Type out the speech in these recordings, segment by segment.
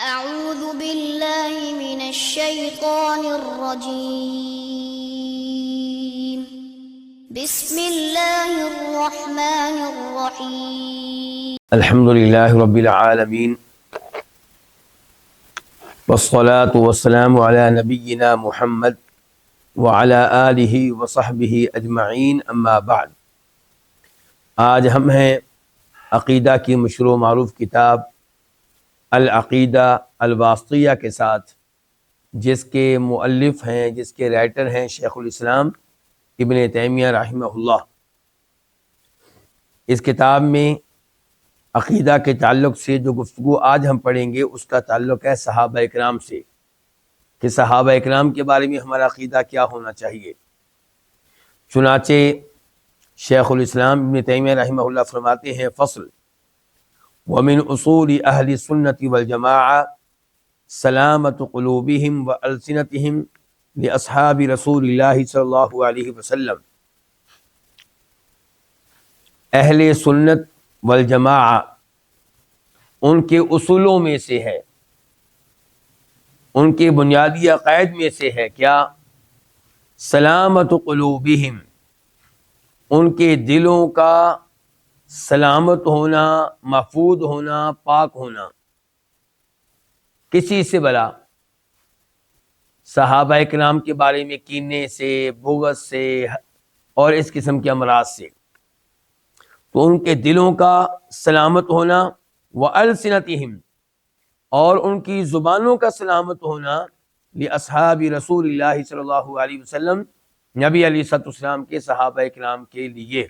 أعوذ بالله من الشيطان الرجيم بسم الله الرحمن الرحيم الحمد لله رب العالمين والصلاة والسلام على نبينا محمد وعلى آله وصحبه اجمعین اما بعد۔ آج ہم ہیں عقیدہ کی مشہور و معروف کتاب العقیدہ الواسطیہ کے ساتھ، جس کے مؤلف ہیں، جس کے رائٹر ہیں شیخ الاسلام ابن تیمیہ رحمہ اللہ۔ اس کتاب میں عقیدہ کے تعلق سے جو گفتگو آج ہم پڑھیں گے اس کا تعلق ہے صحابہ اکرام سے، کہ صحابہ اکرام کے بارے میں ہمارا عقیدہ کیا ہونا چاہیے۔ چنانچہ شیخ الاسلام ابن تیمیہ رحمہ اللہ فرماتے ہیں، فصل ومن اصول اہل السنۃ والجماعہ سلامت قلوبہم والسنتہم لاصحاب رسول اللہ صلی اللہ علیہ وسلم۔ اہل سنت والجماعہ ان کے اصولوں میں سے ہے، ان کے بنیادی عقائد میں سے ہے کیا؟ سلامت قلوبہم، ان کے دلوں کا سلامت ہونا، محفوظ ہونا، پاک ہونا کسی سے بلا، صحابہ اکرام کے بارے میں کینے سے، بغض سے اور اس قسم کے امراض سے، تو ان کے دلوں کا سلامت ہونا، وَأَلْسِنَتِهِمْ، اور ان کی زبانوں کا سلامت ہونا، لِأَصْحَابِ رسول اللہ صلی اللہ علیہ وسلم، نبی علیہ الصلوۃ والسلام کے صحابہ اکرام کے لیے۔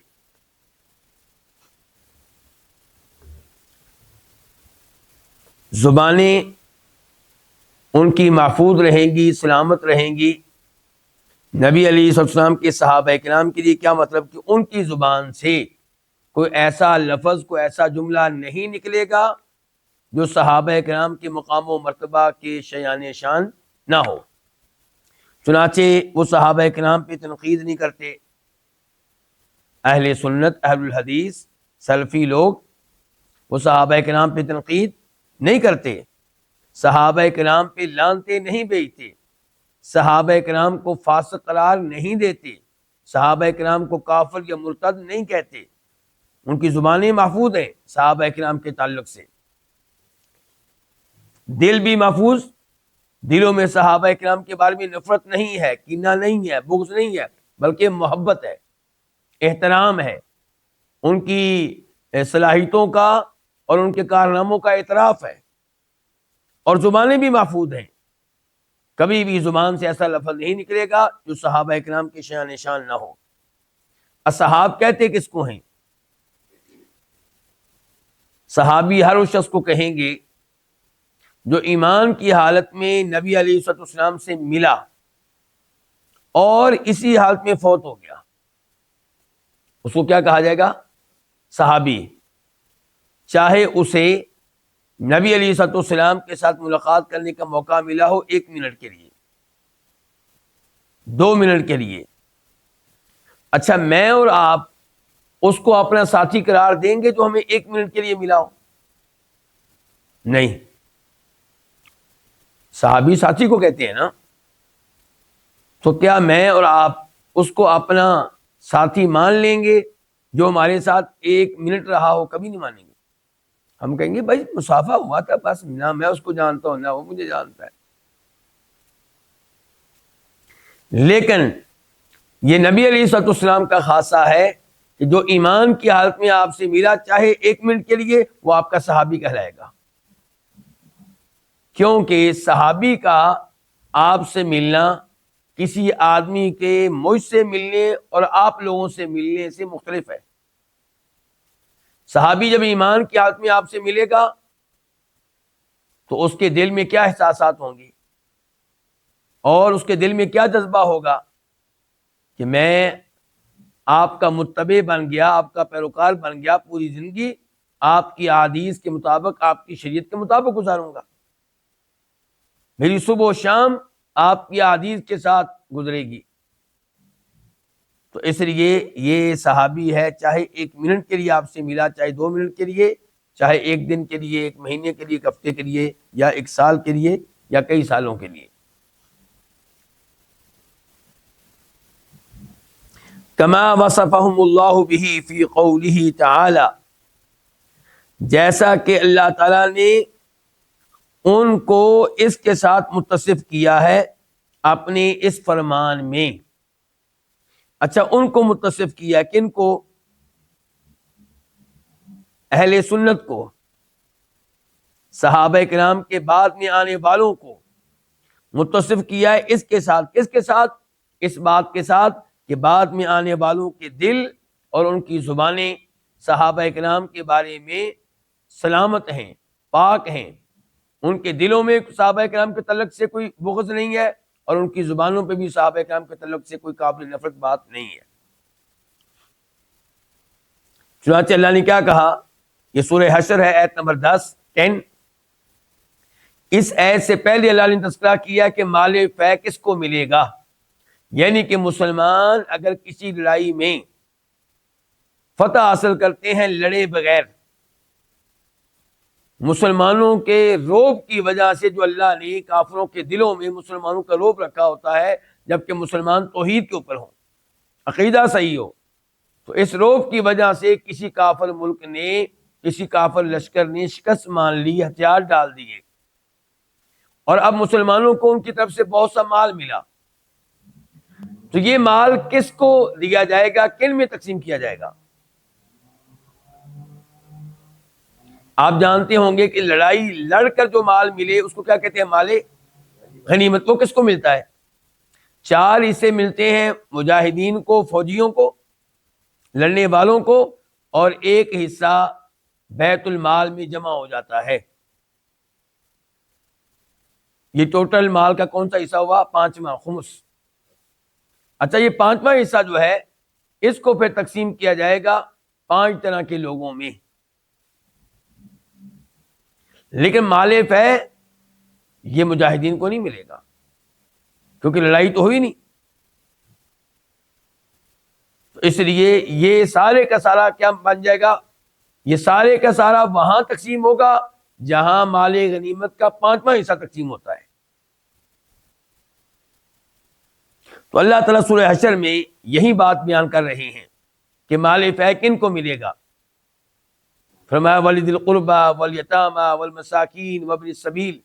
زبانیں ان کی محفوظ رہیں گی، سلامت رہیں گی۔ نبی علیہ الصلوۃ والسلام کے صحابہ اکرام کے لیے کیا مطلب؟ کہ ان کی زبان سے کوئی ایسا لفظ، کوئی ایسا جملہ نہیں نکلے گا جو صحابہ اکرام کے مقام و مرتبہ کے شایان شان نہ ہو۔ چنانچہ وہ صحابہ اکرام پہ تنقید نہیں کرتے۔ اہل سنت، اہل الحدیث، سلفی لوگ وہ صحابہ اکرام پہ تنقید نہیں کرتے، صحابہ اکرام پہ لعنتیں نہیں بھیجتے، صحابہ اکرام کو فاسق قرار نہیں دیتے، صحابہ اکرام کو کافر یا مرتد نہیں کہتے۔ ان کی زبانیں محفوظ ہیں صحابہ اکرام کے تعلق سے، دل بھی محفوظ، دلوں میں صحابہ اکرام کے بارے میں نفرت نہیں ہے، کینہ نہیں ہے، بغض نہیں ہے، بلکہ محبت ہے، احترام ہے، ان کی صلاحیتوں کا اور ان کے کارناموں کا اعتراف ہے، اور زبانیں بھی محفوظ ہیں۔ کبھی بھی زبان سے ایسا لفظ نہیں نکلے گا جو صحابہ اکرام کے شان نشان نہ ہو۔ اصحاب کہتے کس کو ہیں؟ صحابی ہر اس شخص کو کہیں گے جو ایمان کی حالت میں نبی علیہ الصلوۃ والسلام سے ملا اور اسی حالت میں فوت ہو گیا، اس کو کیا کہا جائے گا؟ صحابی۔ چاہے اسے نبی علیہ الصلوۃ والسلام کے ساتھ ملاقات کرنے کا موقع ملا ہو 1 منٹ کے لیے، 2 منٹ کے لیے۔ اچھا، میں اور آپ اس کو اپنا ساتھی قرار دیں گے جو ہمیں 1 منٹ کے لیے ملا ہو؟ نہیں، صحابی ساتھی کو کہتے ہیں نا۔ تو کیا میں اور آپ اس کو اپنا ساتھی مان لیں گے جو ہمارے ساتھ 1 منٹ رہا ہو؟ کبھی نہیں مانیں گے۔ ہم کہیں گے بھائی مصافحہ ہوا تھا، بس نہ میں اس کو جانتا ہوں نہ وہ مجھے جانتا ہے۔ لیکن یہ نبی علیہ الصلوۃ والسلام کا خاصہ ہے کہ جو ایمان کی حالت میں آپ سے ملا، چاہے 1 منٹ کے لیے، وہ آپ کا صحابی کہلائے گا، کیونکہ صحابی کا آپ سے ملنا کسی آدمی کے مجھ سے ملنے اور آپ لوگوں سے ملنے سے مختلف ہے۔ صحابی جب ایمان کی حالت میں آپ سے ملے گا تو اس کے دل میں کیا احساسات ہوں گی اور اس کے دل میں کیا جذبہ ہوگا کہ میں آپ کا متبع بن گیا، آپ کا پیروکار بن گیا، پوری زندگی آپ کی احادیث کے مطابق، آپ کی شریعت کے مطابق گزاروں گا، میری صبح و شام آپ کی احادیث کے ساتھ گزرے گی۔ تو اس لیے یہ صحابی ہے، چاہے 1 منٹ کے لیے آپ سے ملا، چاہے 2 منٹ کے لیے، چاہے ایک دن کے لیے، ایک مہینے کے لیے، ایک ہفتے کے لیے، یا ایک سال کے لیے، یا کئی سالوں کے لیے. کما وصفهم اللہ بہ فی قولہ تعالی، جیسا کہ اللہ تعالیٰ نے ان کو اس کے ساتھ متصف کیا ہے اپنے اس فرمان میں. اچھا، ان کو متصف کیا، کن کو؟ اہل سنت کو، صحابہ کرام کے بعد میں آنے والوں کو متصف کیا ہے اس کے ساتھ. کس کے ساتھ؟ اس بات کے ساتھ کہ بعد میں آنے والوں کے دل اور ان کی زبانیں صحابہ کرام کے بارے میں سلامت ہیں، پاک ہیں. ان کے دلوں میں صحابہ کرام کے تعلق سے کوئی بغض نہیں ہے، اور ان کی زبانوں پہ بھی صحابہ کرام کے تعلق سے کوئی قابل نفرت بات نہیں ہے. چنانچہ اللہ نے کیا کہا؟ یہ سورہ حشر ہے، آیت نمبر 10. اس آیت سے پہلے اللہ نے تذکرہ کیا کہ مال فے کس کو ملے گا، یعنی کہ مسلمان اگر کسی لڑائی میں فتح حاصل کرتے ہیں لڑے بغیر، مسلمانوں کے روب کی وجہ سے، جو اللہ نے کافروں کے دلوں میں مسلمانوں کا روب رکھا ہوتا ہے جبکہ مسلمان توحید کے اوپر ہوں، عقیدہ صحیح ہو، تو اس روب کی وجہ سے کسی کافر ملک نے، کسی کافر لشکر نے شکست مان لی، ہتھیار ڈال دیے، اور اب مسلمانوں کو ان کی طرف سے بہت سا مال ملا. تو یہ مال کس کو دیا جائے گا، کن میں تقسیم کیا جائے گا؟ آپ جانتے ہوں گے کہ لڑائی لڑ کر جو مال ملے اس کو کیا کہتے ہیں؟ مال غنیمت. وہ کس کو ملتا ہے؟ 4 حصے ملتے ہیں مجاہدین کو، فوجیوں کو، لڑنے والوں کو، اور 1 حصہ بیت المال میں جمع ہو جاتا ہے. یہ ٹوٹل مال کا کون سا حصہ ہوا؟ 5واں، خمس. اچھا، یہ 5واں حصہ جو ہے اس کو پھر تقسیم کیا جائے گا 5 طرح کے لوگوں میں. لیکن مال فے یہ مجاہدین کو نہیں ملے گا، کیونکہ لڑائی تو ہوئی نہیں. تو اس لیے یہ سارے کا سارا کیا بن جائے گا؟ یہ سارے کا سارا وہاں تقسیم ہوگا جہاں مال غنیمت کا 5واں حصہ تقسیم ہوتا ہے. تو اللہ تعالیٰ سورہ حشر میں یہی بات بیان کر رہے ہیں کہ مال فے کن کو ملے گا. فرمایا وَلِذِي الْقُرْبَى وَالْيَتَامَى وَالْمَسَاكِينِ وَابْنِ السَّبِيلِ،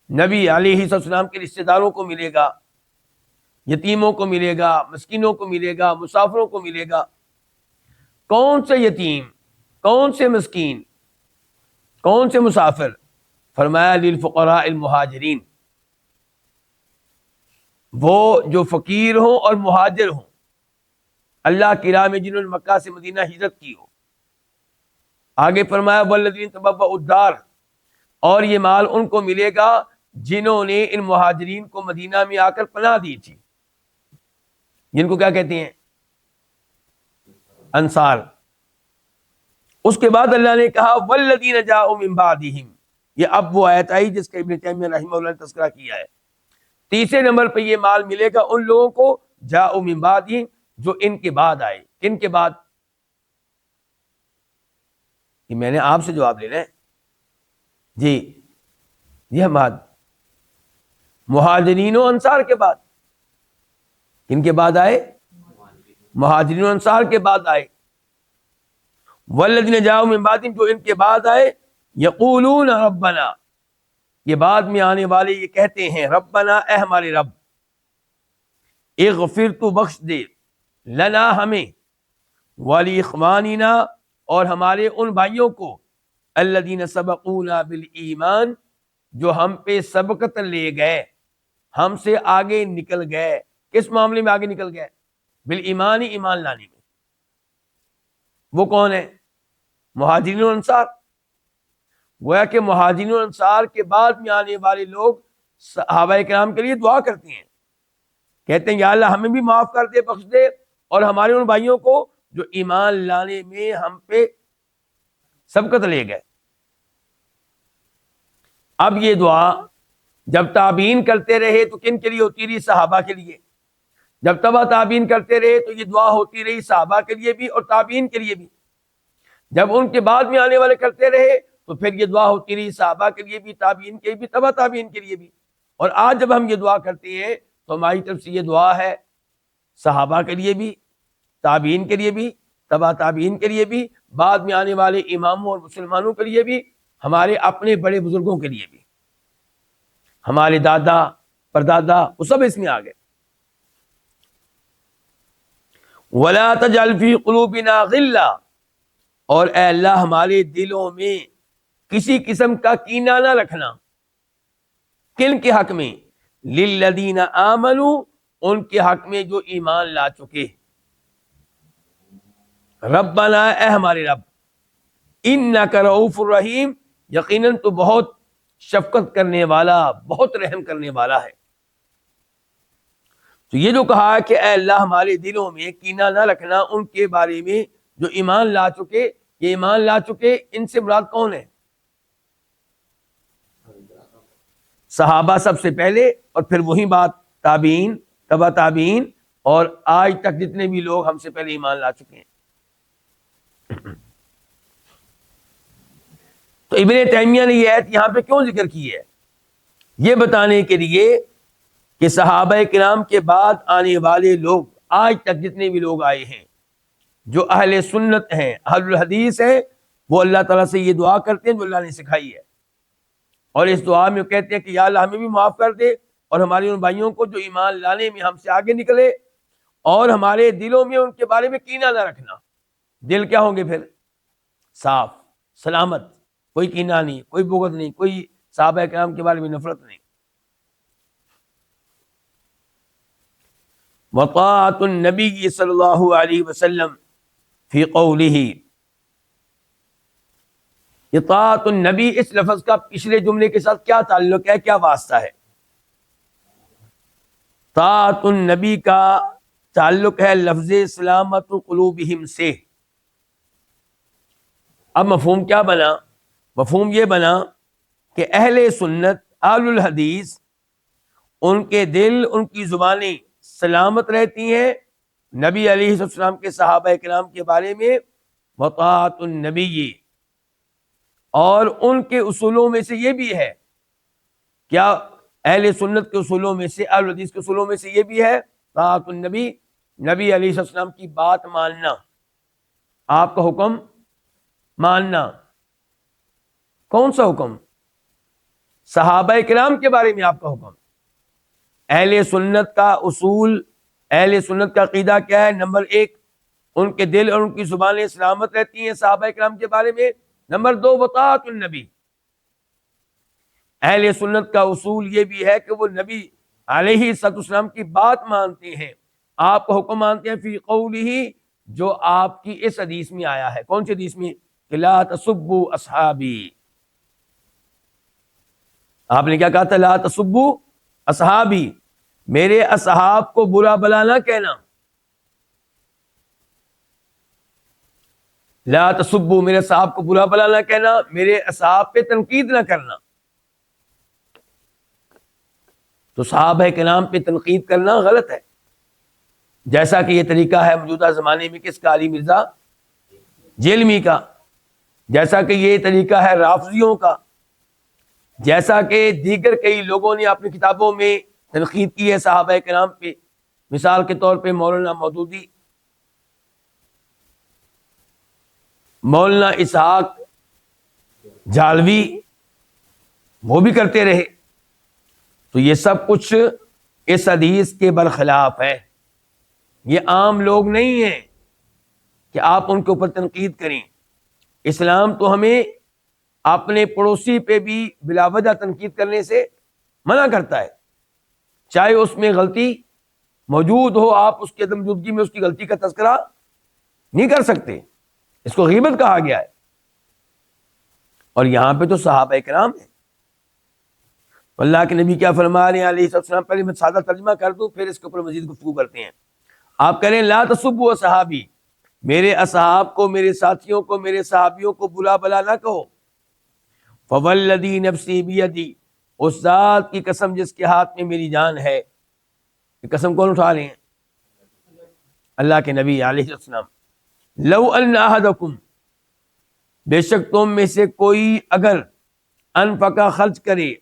نبی علیہ السلام کے رشتہ داروں کو ملے گا، یتیموں کو ملے گا، مسکینوں کو ملے گا، مسافروں کو ملے گا. کون سے یتیم، کون سے مسکین، کون سے مسافر؟ فرمایا للفقراء المہاجرین، وہ جو فقیر ہوں اور مہاجر ہوں، اللہ کی راہ میں جنہوں نے مکہ سے مدینہ ہجرت کی ہو. آگے فرمایا والذین تبوأوا الدار، اور یہ مال ان کو ملے گا جنہوں نے ان مہاجرین کو مدینہ میں آ کر پناہ دی تھی، جن کو کیا کہتے ہیں؟ انصار. اس کے بعد اللہ نے کہا والذین جاءوا من بعدہم، یہ اب وہ آیت آئی جس کا ابن تیمیہ رحمہ اللہ نے تذکرہ کیا ہے. تیسرے نمبر پہ یہ مال ملے گا ان لوگوں کو جاءوا من بعدہم، جو ان کے بعد آئے. کن کے بعد؟ کہ میں نے آپ سے جواب لینا ہے جی. یہ مہاجرین و انصار کے بعد. کن کے بعد آئے؟ مہاجرین و انصار کے بعد آئے. والذین جاءوا من بعدہم، جو ان کے بعد آئے، یقولون ربنا، یہ بعد میں آنے والے یہ کہتے ہیں ربنا، اے ہمارے رب، اغفر، تو بخش دے، لنا ہمیں، ولاخواننا، اور ہمارے ان بھائیوں کو، الذین سبقونا بالایمان، جو ہم پہ سبقت لے گئے، ہم سے آگے نکل گئے. کس معاملے میں آگے نکل گئے؟ بالایمان، ایمان لانے میں. وہ کون ہے؟ مہاجرین و انصار. گویا کہ مہاجرین و انصار کے بعد میں آنے والے لوگ صحابہ کرام کے لیے دعا کرتے ہیں، کہتے ہیں یا اللہ ہمیں بھی معاف کر دے، بخش دے، اور ہمارے ان بھائیوں کو جو ایمان لانے میں ہم پہ سبقت لے گئے. اب یہ دعا جب تابعین کرتے رہے تو کن کے لیے ہوتی رہی؟ صحابہ کے لیے. جب تبع تابعین کرتے رہے تو یہ دعا ہوتی رہی صحابہ کے لیے بھی اور تابعین کے لیے بھی. جب ان کے بعد میں آنے والے کرتے رہے تو پھر یہ دعا ہوتی رہی صحابہ کے لیے بھی، تابعین کے بھی، تبع تابعین کے لیے بھی. اور آج جب ہم یہ دعا کرتے ہیں تو ہماری طرف سے یہ دعا ہے صحابہ کے لیے بھی، تابعین کے لیے بھی، تبع تابعین کے لیے بھی، بعد میں آنے والے اماموں اور مسلمانوں کے لیے بھی، ہمارے اپنے بڑے بزرگوں کے لیے بھی، ہمارے دادا پردادا وہ سب اس میں آ گئے. وَلَا تَجْعَلْ فِي قُلُوبِنَا غِلًّا، اور اے اللہ ہمارے دلوں میں کسی قسم کا کینہ نہ رکھنا. کن کے حق میں؟ لِلَّذِينَ آمَنُوا، ان کے حق میں جو ایمان لا چکے. ربنا، اے ہمارے رب، انک رؤوف الرحیم، یقیناً تو بہت شفقت کرنے والا، بہت رحم کرنے والا ہے. تو یہ جو کہا کہ اے اللہ ہمارے دلوں میں کینہ نہ رکھنا ان کے بارے میں جو ایمان لا چکے، یہ ایمان لا چکے ان سے مراد کون ہے؟ صحابہ سب سے پہلے، اور پھر وہی بات تابعین، تبع تابعین، اور آج تک جتنے بھی لوگ ہم سے پہلے ایمان لا چکے ہیں. تو ابن تیمیہ نے یہ آیت یہاں پہ کیوں ذکر کی ہے؟ یہ بتانے کے لیے کہ صحابہ کرام کے بعد آنے والے لوگ، آج تک جتنے بھی لوگ آئے ہیں جو اہل سنت ہیں، اہل الحدیث ہیں، وہ اللہ تعالیٰ سے یہ دعا کرتے ہیں جو اللہ نے سکھائی ہے. اور اس دعا میں کہتے ہیں کہ یا اللہ ہمیں بھی معاف کر دے، اور ہمارے ان بھائیوں کو جو ایمان لانے میں ہم سے آگے نکلے، اور ہمارے دلوں میں ان کے بارے میں کینہ نہ رکھنا. دل کیا ہوں گے پھر؟ صاف، سلامت، کوئی کینہ نہیں، کوئی بغض نہیں، کوئی صحابہ کرام کے بارے میں نفرت نہیں. وطاعت النبی صلی اللہ علیہ وسلم فی قولہ، اطاعت النبی اس لفظ کا پچھلے جملے کے ساتھ کیا تعلق ہے، کیا واسطہ ہے؟ طاعت النبی کا تعلق ہے لفظ سلامت قلوبہم سے. اب مفہوم کیا بنا؟ مفہوم یہ بنا کہ اہل سنت، اہل الحدیث، ان کے دل، ان کی زبانیں سلامت رہتی ہیں نبی علیہ السلام کے صحابہ کرام کے بارے میں. وطاعت النبی، اور ان کے اصولوں میں سے یہ بھی ہے، کیا اہل سنت کے اصولوں میں سے، اہل حدیث کے اصولوں میں سے یہ بھی ہے طاعت النبی، نبی علیہ السلام کی بات ماننا، آپ کا حکم ماننا. کون سا حکم؟ صحابہ کرام کے بارے میں آپ کا حکم. اہل سنت کا اصول، اہل سنت کا عقیدہ کیا ہے؟ نمبر ایک، ان کے دل اور ان کی زبانیں سلامت رہتی ہیں صحابہ کرام کے بارے میں. نمبر دو، وطاعت النبی. اہل سنت کا اصول یہ بھی ہے کہ وہ نبی علیہ السلام کی بات مانتے ہیں، آپ کا حکم مانتے ہیں فی قولہ، جو آپ کی اس حدیث میں آیا ہے. کون سی حدیث میں؟ کہ لا تسبوا اصحابی. آپ نے کیا کہا تھا؟ لا تسبوا اصحابی، میرے اصحاب کو برا بلا نہ کہنا. لا تسبوا، میرے اصحاب کو برا بلا نہ کہنا، میرے اصحاب پہ تنقید نہ کرنا. تو صحابہ کرام پہ تنقید کرنا غلط ہے، جیسا کہ یہ طریقہ ہے موجودہ زمانے میں کس کا؟ علی مرزا جیلمی کا. جیسا کہ یہ طریقہ ہے رافضیوں کا. جیسا کہ دیگر کئی لوگوں نے اپنی کتابوں میں تنقید کی ہے صحابہ کرام پہ. مثال کے طور پہ مولانا مودودی، مولانا اسحاق جالوی، وہ بھی کرتے رہے. تو یہ سب کچھ اس حدیث کے برخلاف ہے. یہ عام لوگ نہیں ہیں کہ آپ ان کے اوپر تنقید کریں. اسلام تو ہمیں اپنے پڑوسی پہ بھی بلا وجہ تنقید کرنے سے منع کرتا ہے، چاہے اس میں غلطی موجود ہو. آپ اس کی عدم موجودگی میں اس کی غلطی کا تذکرہ نہیں کر سکتے، اس کو غیبت کہا گیا ہے. اور یہاں پہ تو صحابہ کرام ہیں. اللہ کے نبی کیا فرما رہے ہیں علیہ السلام؟ پہلے میں سادہ ترجمہ کر دوں، پھر اس کے اوپر مزید گفتگو کرتے ہیں. آپ کہہ رہے ہیں لا تسبوا اصحابی، میرے اصحاب کو، میرے ساتھیوں کو، میرے صحابیوں کو برا بلا نہ کہو. فوالذی نفسی بیدی، اس ذات کی قسم جس کے ہاتھ میں میری جان ہے. یہ قسم کون اٹھا رہے ہیں؟ اللہ کے نبی علیہ السلام. لو ان احدکم، بے شک تم میں سے کوئی اگر انفقہ خرچ کرے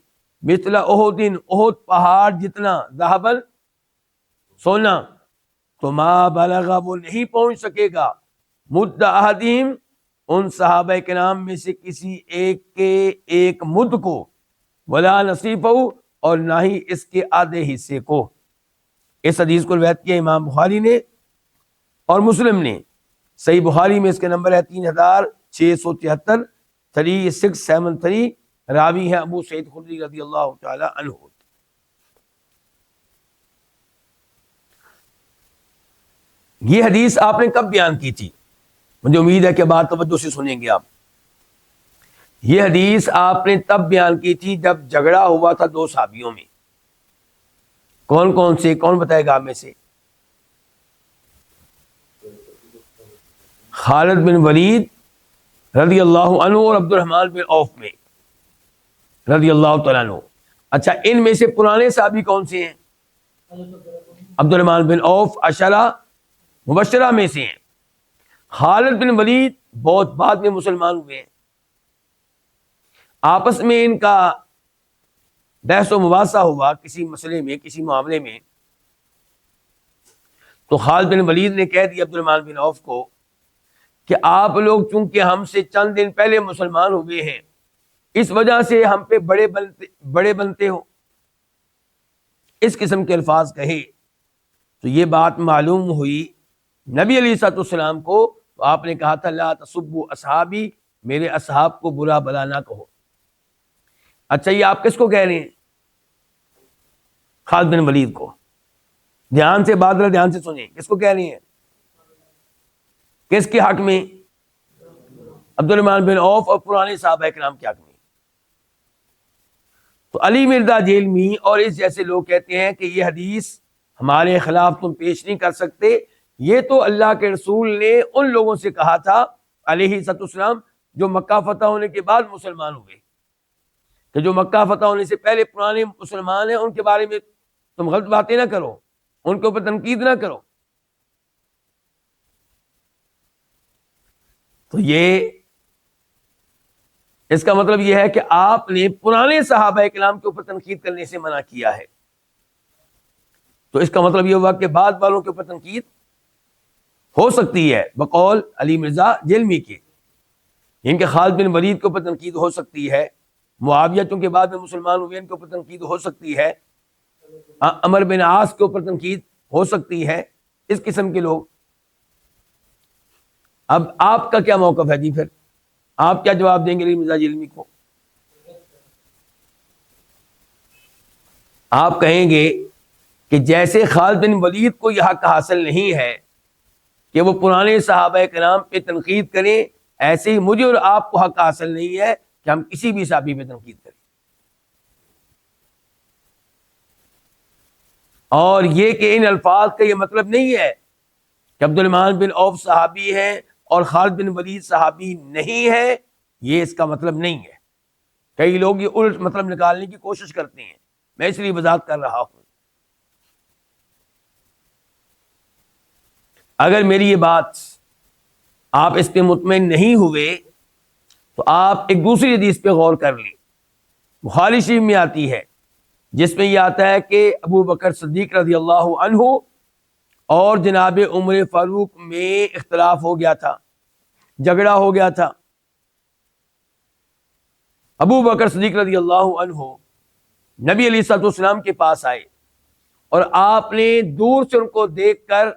مثل احد احد پہاڑ جتنا ذهبا سونا تو ما بلغ وہ نہیں پہنچ سکے گا مد احدہم ان صحابہ کرام میں سے کسی ایک کے ایک مد کو ولا نصیفہ اور نہ ہی اس کے آدھے حصے کو۔ اس حدیث کو روایت کیا امام بخاری نے اور مسلم نے۔ صحیح بخاری میں اس کا نمبر ہے 3673 3673، راوی ہے ابو سعید خدری رضی اللہ تعالی عنہ۔ یہ حدیث آپ نے کب بیان کی تھی؟ مجھے امید ہے کہ بات توجہ سے سنیں گے آپ۔ یہ حدیث آپ نے تب بیان کی تھی جب جھگڑا ہوا تھا دو صحابیوں میں۔ کون کون سے؟ کون بتائے گا آپ میں سے؟ خالد بن ولید رضی اللہ عنہ اور عبد الرحمن بن عوف میں رضی اللہ تعالیٰ عنہ۔ اچھا، ان میں سے پرانے صحابی کون سے ہیں؟ عبد الرحمن بن عوف عشرہ مبشرہ میں سے ہیں۔ خالد بن ولید بہت بعد میں مسلمان ہوئے ہیں۔ آپس میں ان کا بحث و مباحثہ ہوا کسی مسئلے میں، کسی معاملے میں، تو خالد بن ولید نے کہہ دیا عبد الرحمن بن عوف کو کہ آپ لوگ چونکہ ہم سے چند دن پہلے مسلمان ہوئے ہیں، اس وجہ سے ہم پہ بڑے بنتے ہو، اس قسم کے الفاظ کہے۔ تو یہ بات معلوم ہوئی نبی علیہ الصلوۃ والسلام کو، تو آپ نے کہا تھا لا تسبوا اصحابی، میرے اصحاب کو برا بلا نہ کہو۔ اچھا، یہ آپ کس کو کہہ رہے ہیں؟ خالد بن ولید کو۔ دھیان سے بات دھیان سے سنیں، کس کو کہہ رہے ہیں؟ کس کے حق میں؟ عبد الرحمن بن عوف اور پرانے صحابہ کرام کے حق میں۔ تو علی مرزا جیلمی اور اس جیسے لوگ کہتے ہیں کہ یہ حدیث ہمارے خلاف تم پیش نہیں کر سکتے، یہ تو اللہ کے رسول نے ان لوگوں سے کہا تھا علیہ السلام جو مکہ فتح ہونے کے بعد مسلمان ہوئے، کہ جو مکہ فتح ہونے سے پہلے پرانے مسلمان ہیں ان کے بارے میں تم غلط باتیں نہ کرو، ان کے اوپر تنقید نہ کرو۔ تو یہ اس کا مطلب یہ ہے کہ آپ نے پرانے صحابہ کرام کے اوپر تنقید کرنے سے منع کیا ہے۔ تو اس کا مطلب یہ ہوا کہ بعد والوں کے اوپر تنقید ہو سکتی ہے بقول علی مرزا جیلمی کے، ان کے خالد بن ولید کے اوپر تنقید ہو سکتی ہے، معاویہ چونکہ بعد میں مسلمان ہوئے ان کے اوپر تنقید ہو سکتی ہے، عمر بن عاص کے اوپر تنقید ہو سکتی ہے، اس قسم کے لوگ۔ اب آپ کا کیا موقف ہے جی؟ پھر آپ کیا جواب دیں گے علی مرزا جیلمی کو؟ آپ کہیں گے کہ جیسے خالد بن ولید کو یہ حق حاصل نہیں ہے کہ وہ پرانے صحابہ کرام پہ تنقید کریں، ایسے ہی مجھے اور آپ کو حق حاصل نہیں ہے کہ ہم کسی بھی صحابی پہ تنقید کریں۔ اور یہ کہ ان الفاظ کا یہ مطلب نہیں ہے کہ عبد الرحمن بن عوف صحابی ہیں اور خالد بن ولید صحابی نہیں ہے، یہ اس کا مطلب نہیں ہے۔ کئی لوگ یہ الٹ مطلب نکالنے کی کوشش کرتے ہیں، میں اس لیے وضاحت کر رہا ہوں۔ اگر میری یہ بات آپ اس پہ مطمئن نہیں ہوئے تو آپ ایک دوسری حدیث پہ غور کر لیں، بخاری شریف میں آتی ہے، جس میں یہ آتا ہے کہ ابو بکر صدیق رضی اللہ عنہ اور جناب عمر فاروق میں اختلاف ہو گیا تھا، جھگڑا ہو گیا تھا۔ ابو بکر صدیق رضی اللہ عنہ نبی علیہ الصلوۃ والسلام کے پاس آئے اور آپ نے دور سے ان کو دیکھ کر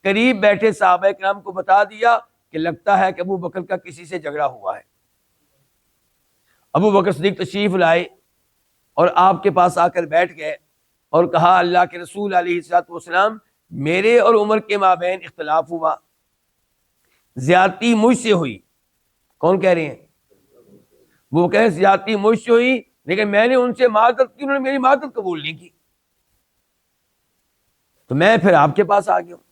قریب بیٹھے صحابہ کرام کو بتا دیا کہ لگتا ہے کہ ابو بکر کا کسی سے جھگڑا ہوا ہے۔ ابو بکر صدیق تشریف لائے اور آپ کے پاس آ کر بیٹھ گئے اور کہا اللہ کے رسول علیہ الصلوۃ والسلام میرے اور عمر کے مابین اختلاف ہوا، زیادتی مجھ سے ہوئی۔ کون کہہ رہے ہیں؟ وہ کہہ زیادتی مجھ سے ہوئی، لیکن میں نے ان سے معذرت کی، انہوں نے میری معذرت قبول نہیں کی، تو میں پھر آپ کے پاس آ گیا ہوں۔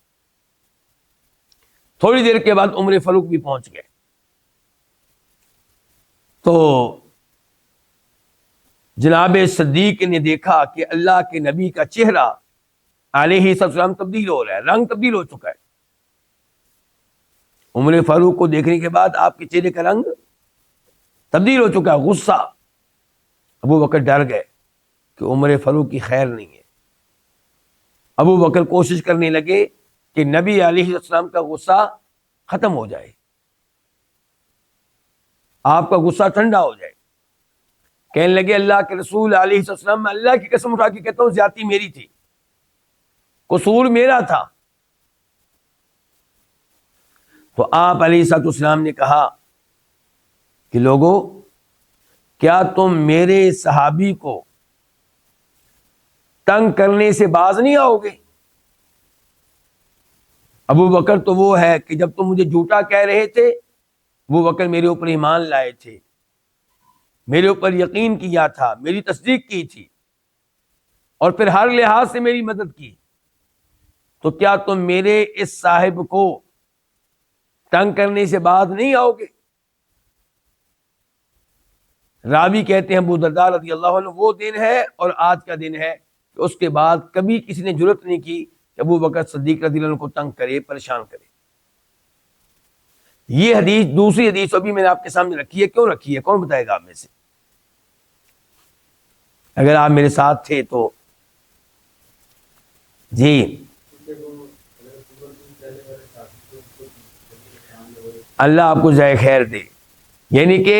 تھوڑی دیر کے بعد عمر فاروق بھی پہنچ گئے، تو جناب صدیق نے دیکھا کہ اللہ کے نبی کا چہرہ علیہ السلام تبدیل ہو رہا ہے، رنگ تبدیل ہو چکا ہے۔ عمر فاروق کو دیکھنے کے بعد آپ کے چہرے کا رنگ تبدیل ہو چکا ہے، غصہ۔ ابو بکر ڈر گئے کہ عمر فاروق کی خیر نہیں ہے۔ ابو بکر کوشش کرنے لگے کہ نبی علیہ السلام کا غصہ ختم ہو جائے، آپ کا غصہ ٹھنڈا ہو جائے۔ کہنے لگے اللہ کے رسول علیہ السلام، میں اللہ کی قسم اٹھا کے کہتا ہوں زیادتی میری تھی، قصور میرا تھا۔ تو آپ علیہ السلام نے کہا کہ لوگوں، کیا تم میرے صحابی کو تنگ کرنے سے باز نہیں آؤ گے؟ ابو بکر تو وہ ہے کہ جب تم مجھے جھوٹا کہہ رہے تھے، ابو بکر میرے اوپر ایمان لائے تھے، میرے اوپر یقین کیا تھا، میری تصدیق کی تھی، اور پھر ہر لحاظ سے میری مدد کی، تو کیا تم میرے اس صاحب کو تنگ کرنے سے باز نہیں آؤ گے؟ راوی کہتے ہیں ابو درداء رضی اللہ عنہ وہ دن ہے اور آج کا دن ہے کہ اس کے بعد کبھی کسی نے جرأت نہیں کی کہ ابو بکر صدیق رضی اللہ عنہ کو تنگ کرے، پریشان کرے۔ یہ حدیث، دوسری حدیث ابھی میں نے آپ کے سامنے رکھی ہے، کیوں رکھی ہے؟ کون بتائے گا آپ میں سے؟ اگر آپ میرے ساتھ تھے تو جی۔ اللہ آپ کو جزائے خیر دے۔ یعنی کہ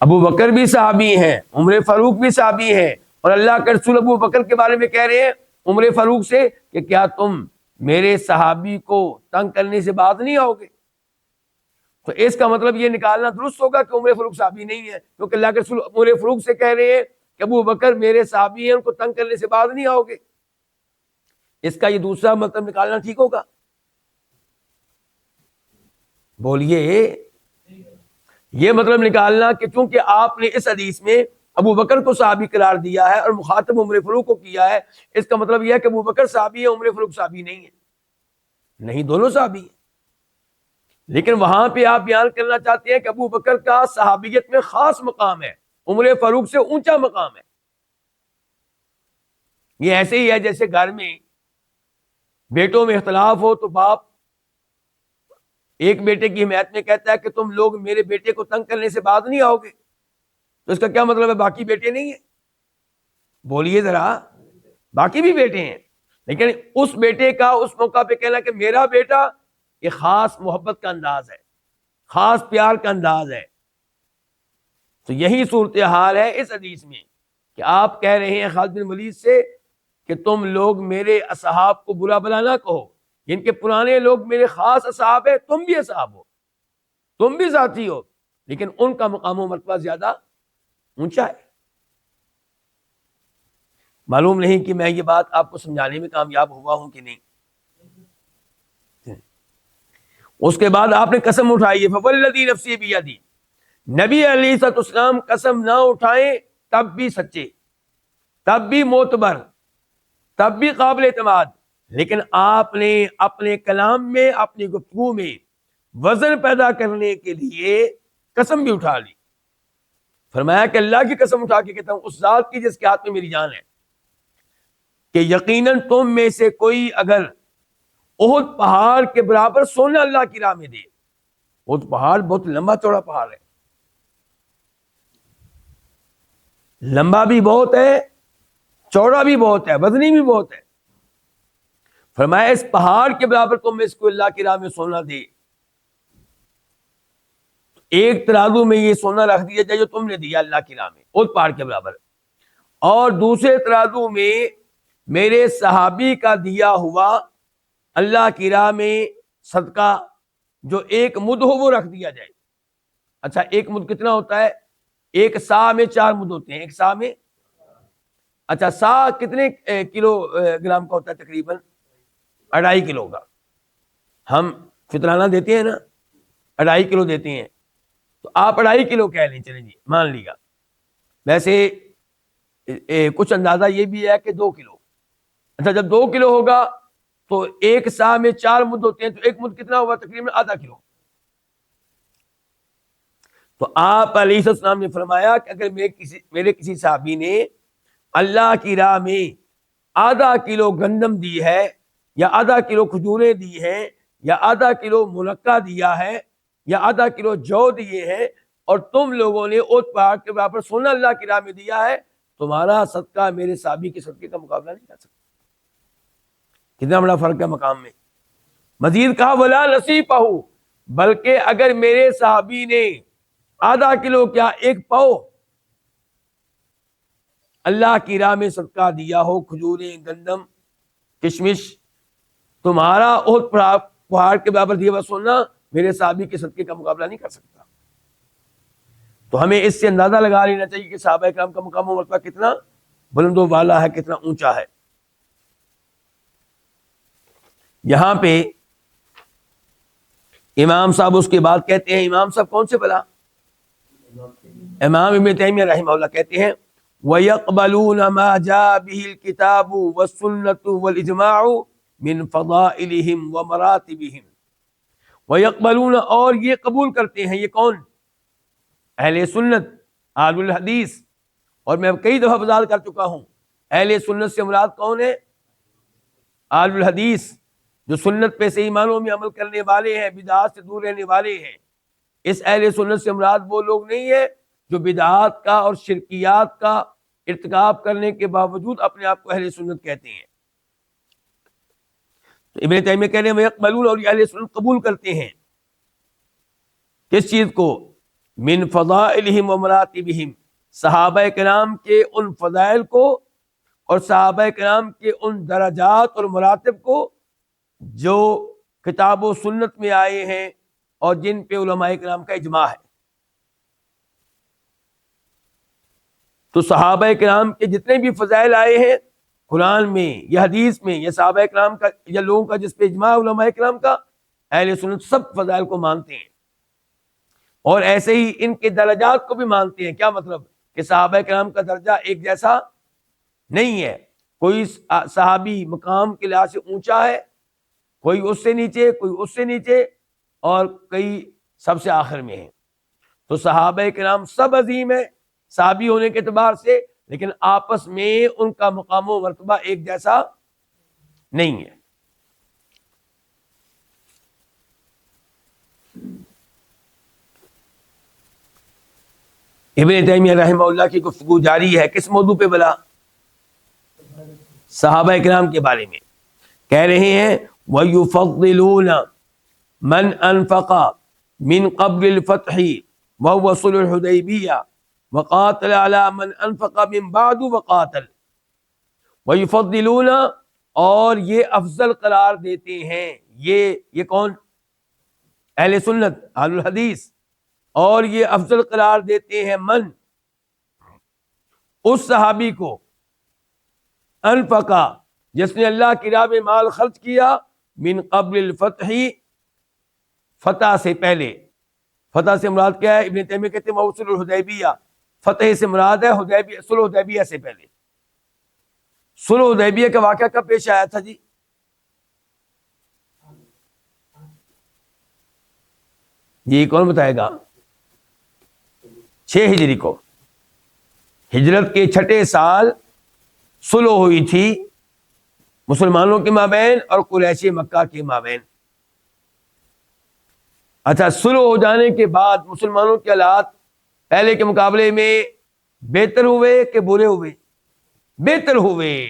ابو بکر بھی صحابی ہیں، عمر فاروق بھی صحابی ہیں، اور اللہ کے رسول ابو بکر کے بارے میں کہہ رہے ہیں عمر فاروق سے کہ کیا تم میرے صحابی کو تنگ کرنے سے باز نہیں آؤ گے؟ تو اس کا مطلب یہ نکالنا درست ہوگا کہ عمر فاروق صحابی نہیں ہے، کیونکہ اللہ کے رسول عمر فاروق سے کہہ رہے ہیں کہ ابو بکر میرے صحابی ہیں، ان کو تنگ کرنے سے باز نہیں آؤ گے۔ اس کا یہ دوسرا مطلب نکالنا ٹھیک ہوگا؟ بولیے۔ یہ مطلب نکالنا کہ چونکہ آپ نے اس حدیث میں ابو بکر کو صحابی قرار دیا ہے اور مخاطب عمر فاروق کو کیا ہے، اس کا مطلب یہ ہے کہ ابو بکر صحابی ہے، عمر فاروق صحابی نہیں ہے۔ نہیں، دونوں صحابی ہیں، لیکن وہاں پہ آپ بیان کرنا چاہتے ہیں کہ ابو بکر کا صحابیت میں خاص مقام ہے، عمر فاروق سے اونچا مقام ہے۔ یہ ایسے ہی ہے جیسے گھر میں بیٹوں میں اختلاف ہو تو باپ ایک بیٹے کی حمایت میں کہتا ہے کہ تم لوگ میرے بیٹے کو تنگ کرنے سے باز نہیں آؤ گے، تو اس کا کیا مطلب ہے؟ باقی بیٹے نہیں ہیں؟ بولیے ذرا، باقی بھی بیٹے ہیں، لیکن اس بیٹے کا اس موقع پہ کہنا کہ میرا بیٹا، یہ خاص محبت کا انداز ہے، خاص پیار کا انداز ہے۔ تو یہی صورتحال ہے اس حدیث میں کہ آپ کہہ رہے ہیں خالد بن ولید سے کہ تم لوگ میرے اصحاب کو برا بلا نہ کہو، جن کے پرانے لوگ میرے خاص اصحاب ہیں، تم بھی اصحاب ہو، تم بھی ذاتی ہو، لیکن ان کا مقام و مرتبہ زیادہ اونچا ہے۔ معلوم نہیں کہ میں یہ بات آپ کو سمجھانے میں کامیاب ہوا ہوں کہ نہیں۔ اس کے بعد آپ نے قسم اٹھائی ہے، فوالذی نفسی بیدی، نبی علیہ السلام قسم نہ اٹھائیں تب بھی سچے، تب بھی معتبر، تب بھی قابل اعتماد، لیکن آپ نے اپنے کلام میں، اپنی گفتگو میں وزن پیدا کرنے کے لیے قسم بھی اٹھا لی۔ فرمایا کہ اللہ کی قسم اٹھا کے کہتا ہوں، اس ذات کی جس کے ہاتھ میں میری جان ہے، کہ یقیناً تم میں سے کوئی اگر احد پہاڑ کے برابر سونا اللہ کی راہ میں دے، احد پہاڑ بہت لمبا چوڑا پہاڑ ہے، لمبا بھی بہت ہے، چوڑا بھی بہت ہے، وزنی بھی بہت ہے۔ فرمایا اس پہاڑ کے برابر تم میں سے کوئی اللہ کی راہ میں سونا دے، ایک ترازو میں یہ سونا رکھ دیا جائے جو تم نے دیا اللہ کی راہ میں، احد پہاڑ کے برابر، اور دوسرے ترازو میں میرے صحابی کا دیا ہوا اللہ کی راہ میں صدقہ جو ایک مد ہو وہ رکھ دیا جائے۔ اچھا، ایک مد کتنا ہوتا ہے؟ ایک سا میں 4 مد ہوتے ہیں، ایک سا میں، اچھا سا کتنے کلو گرام کا ہوتا ہے؟ تقریباً 2.5 کلو کا۔ ہم فطرانہ دیتے ہیں نا، 2.5 کلو دیتے ہیں، تو آپ 2.5 کلو کہہ لیں، چلیں جی مان لیگا۔ ویسے کچھ اندازہ یہ بھی ہے کہ 2 کلو۔ اچھا، جب 2 کلو ہوگا تو ایک سا میں 4 مد ہوتے ہیں، تو ایک مد کتنا ہوگا؟ تقریباً ½ کلو۔ تو آپ علیہ السلام نے فرمایا کہ اگر میرے کسی صحابی نے اللہ کی راہ میں ½ کلو گندم دی ہے، یا ½ کلو کھجوریں دی ہیں، یا ½ کلو منقع دیا ہے، یا ½ کلو جو دیے ہیں، اور تم لوگوں نے اونٹ پہاڑ کے برابر سونا اللہ کی راہ میں دیا ہے، تمہارا صدقہ میرے صحابی کے صدقے کا مقابلہ نہیں کر سکتا۔ کتنا بڑا فرق ہے مقام میں۔ مزید کہا ولا نصیبہ، بلکہ اگر میرے صحابی نے آدھا کلو کیا 1 پاؤ اللہ کی راہ میں صدقہ دیا ہو، کھجوریں، گندم، کشمش، تمہارا اونٹ پہاڑ کے برابر دیا ہوا سونا میرے صحابی کے صدقے کا مقابلہ نہیں کر سکتا۔ تو ہمیں اس سے اندازہ لگا لینا چاہیے کہ صحابہ کرام کا مقام و مرتبہ کتنا بلند و بالا ہے، کتنا اونچا ہے۔ یہاں پہ امام صاحب اس کے بعد کہتے ہیں، امام صاحب کون سے بلا؟ امام ابن تیمیہ رحمہ اللہ کہتے ہیں وَيَقْبَلُونَ مَا جَاءَ بِهِ الْكِتَابُ وَالسُّنَّةُ وَالْإِجْمَاعُ مِنْ فَضَائِلِهِمْ وَمَرَاتِبِهِمْ۔ وَيَقْبَلُونَ، اور یہ قبول کرتے ہیں، یہ کون؟ اہل سنت، اہل الحدیث۔ اور میں کئی دفعہ وضاحت کر چکا ہوں، اہل سنت سے مراد کون ہے؟ اہل الحدیث، جو سنت پہ صحیح معنوں میں عمل کرنے والے ہیں، بدعات سے دور رہنے والے ہیں۔ اس اہل سنت سے مراد وہ لوگ نہیں ہیں جو بدعات کا اور شرکیات کا ارتکاب کرنے کے باوجود اپنے آپ کو اہل سنت کہتے ہیں۔ تو ابن تیمیہ کہہ رہے ہیں وَيَقْبَلُونَ، اور یہ اہل سنت قبول کرتے ہیں کس چیز کو؟ من فضائلہم ومراتبہم، صحابہ کرام کے ان فضائل کو اور صحابہ کرام کے ان درجات اور مراتب کو جو کتاب و سنت میں آئے ہیں اور جن پہ علماء کرام کا اجماع ہے۔ تو صحابہ کرام کے جتنے بھی فضائل آئے ہیں قرآن میں یا حدیث میں یا صحابہ کرام کا یا لوگوں کا جس پہ اجماع علماء کرام کا، اہل سنت سب فضائل کو مانتے ہیں، اور ایسے ہی ان کے درجات کو بھی مانتے ہیں۔ کیا مطلب؟ کہ صحابہ کرام کا درجہ ایک جیسا نہیں ہے، کوئی صحابی مقام کے لحاظ سے اونچا ہے، کوئی اس سے نیچے، کوئی اس سے نیچے، اور کئی سب سے آخر میں ہیں۔ تو صحابہ کرام سب عظیم ہیں صحابی ہونے کے اعتبار سے، لیکن آپس میں ان کا مقام و مرتبہ ایک جیسا نہیں ہے۔ ابن تیمیہ رحمہ اللہ کی گفتگو جاری ہے، کس موضوع پہ بلا؟ صحابہ کرام کے بارے میں کہہ رہے ہیں وَيُفَضِّلُونَ مَنْ أَنْفَقَ مِنْ قَبْلِ الْفَتْحِ وَهُوَ صُلْحُ الْحُدَيْبِيَّةِ وَقَاتَلَ عَلَى مَنْ أَنْفَقَ مِنْ بَعْدُ وَقَاتَلَ۔ وَيُفَضِّلُونَ، اور یہ افضل قرار دیتے ہیں، یہ کون؟ اہل سنت، اہل الحدیث۔ اور یہ افضل قرار دیتے ہیں من، اس صحابی کو، انفقا، جس نے اللہ کی راہ میں مال خرچ کیا، من قبل الفتح، فتح سے پہلے۔ فتح سے مراد کیا ہے؟ ابن تیمیہ کہتے ہیں وہ صلح الحدیبیہ، فتح سے مراد ہے صلح الحدیبیہ سے پہلے۔ صلح الحدیبیہ کا واقعہ کب پیش آیا تھا جی؟ یہ کون بتائے گا؟ 6 ہجری کو، ہجرت کے 6 سال صلح ہوئی تھی مسلمانوں کے مابین اور قریش مکہ کے مابین۔ اچھا، صلح ہو جانے کے بعد مسلمانوں کے حالات پہلے کے مقابلے میں بہتر ہوئے کہ برے ہوئے؟ بہتر ہوئے۔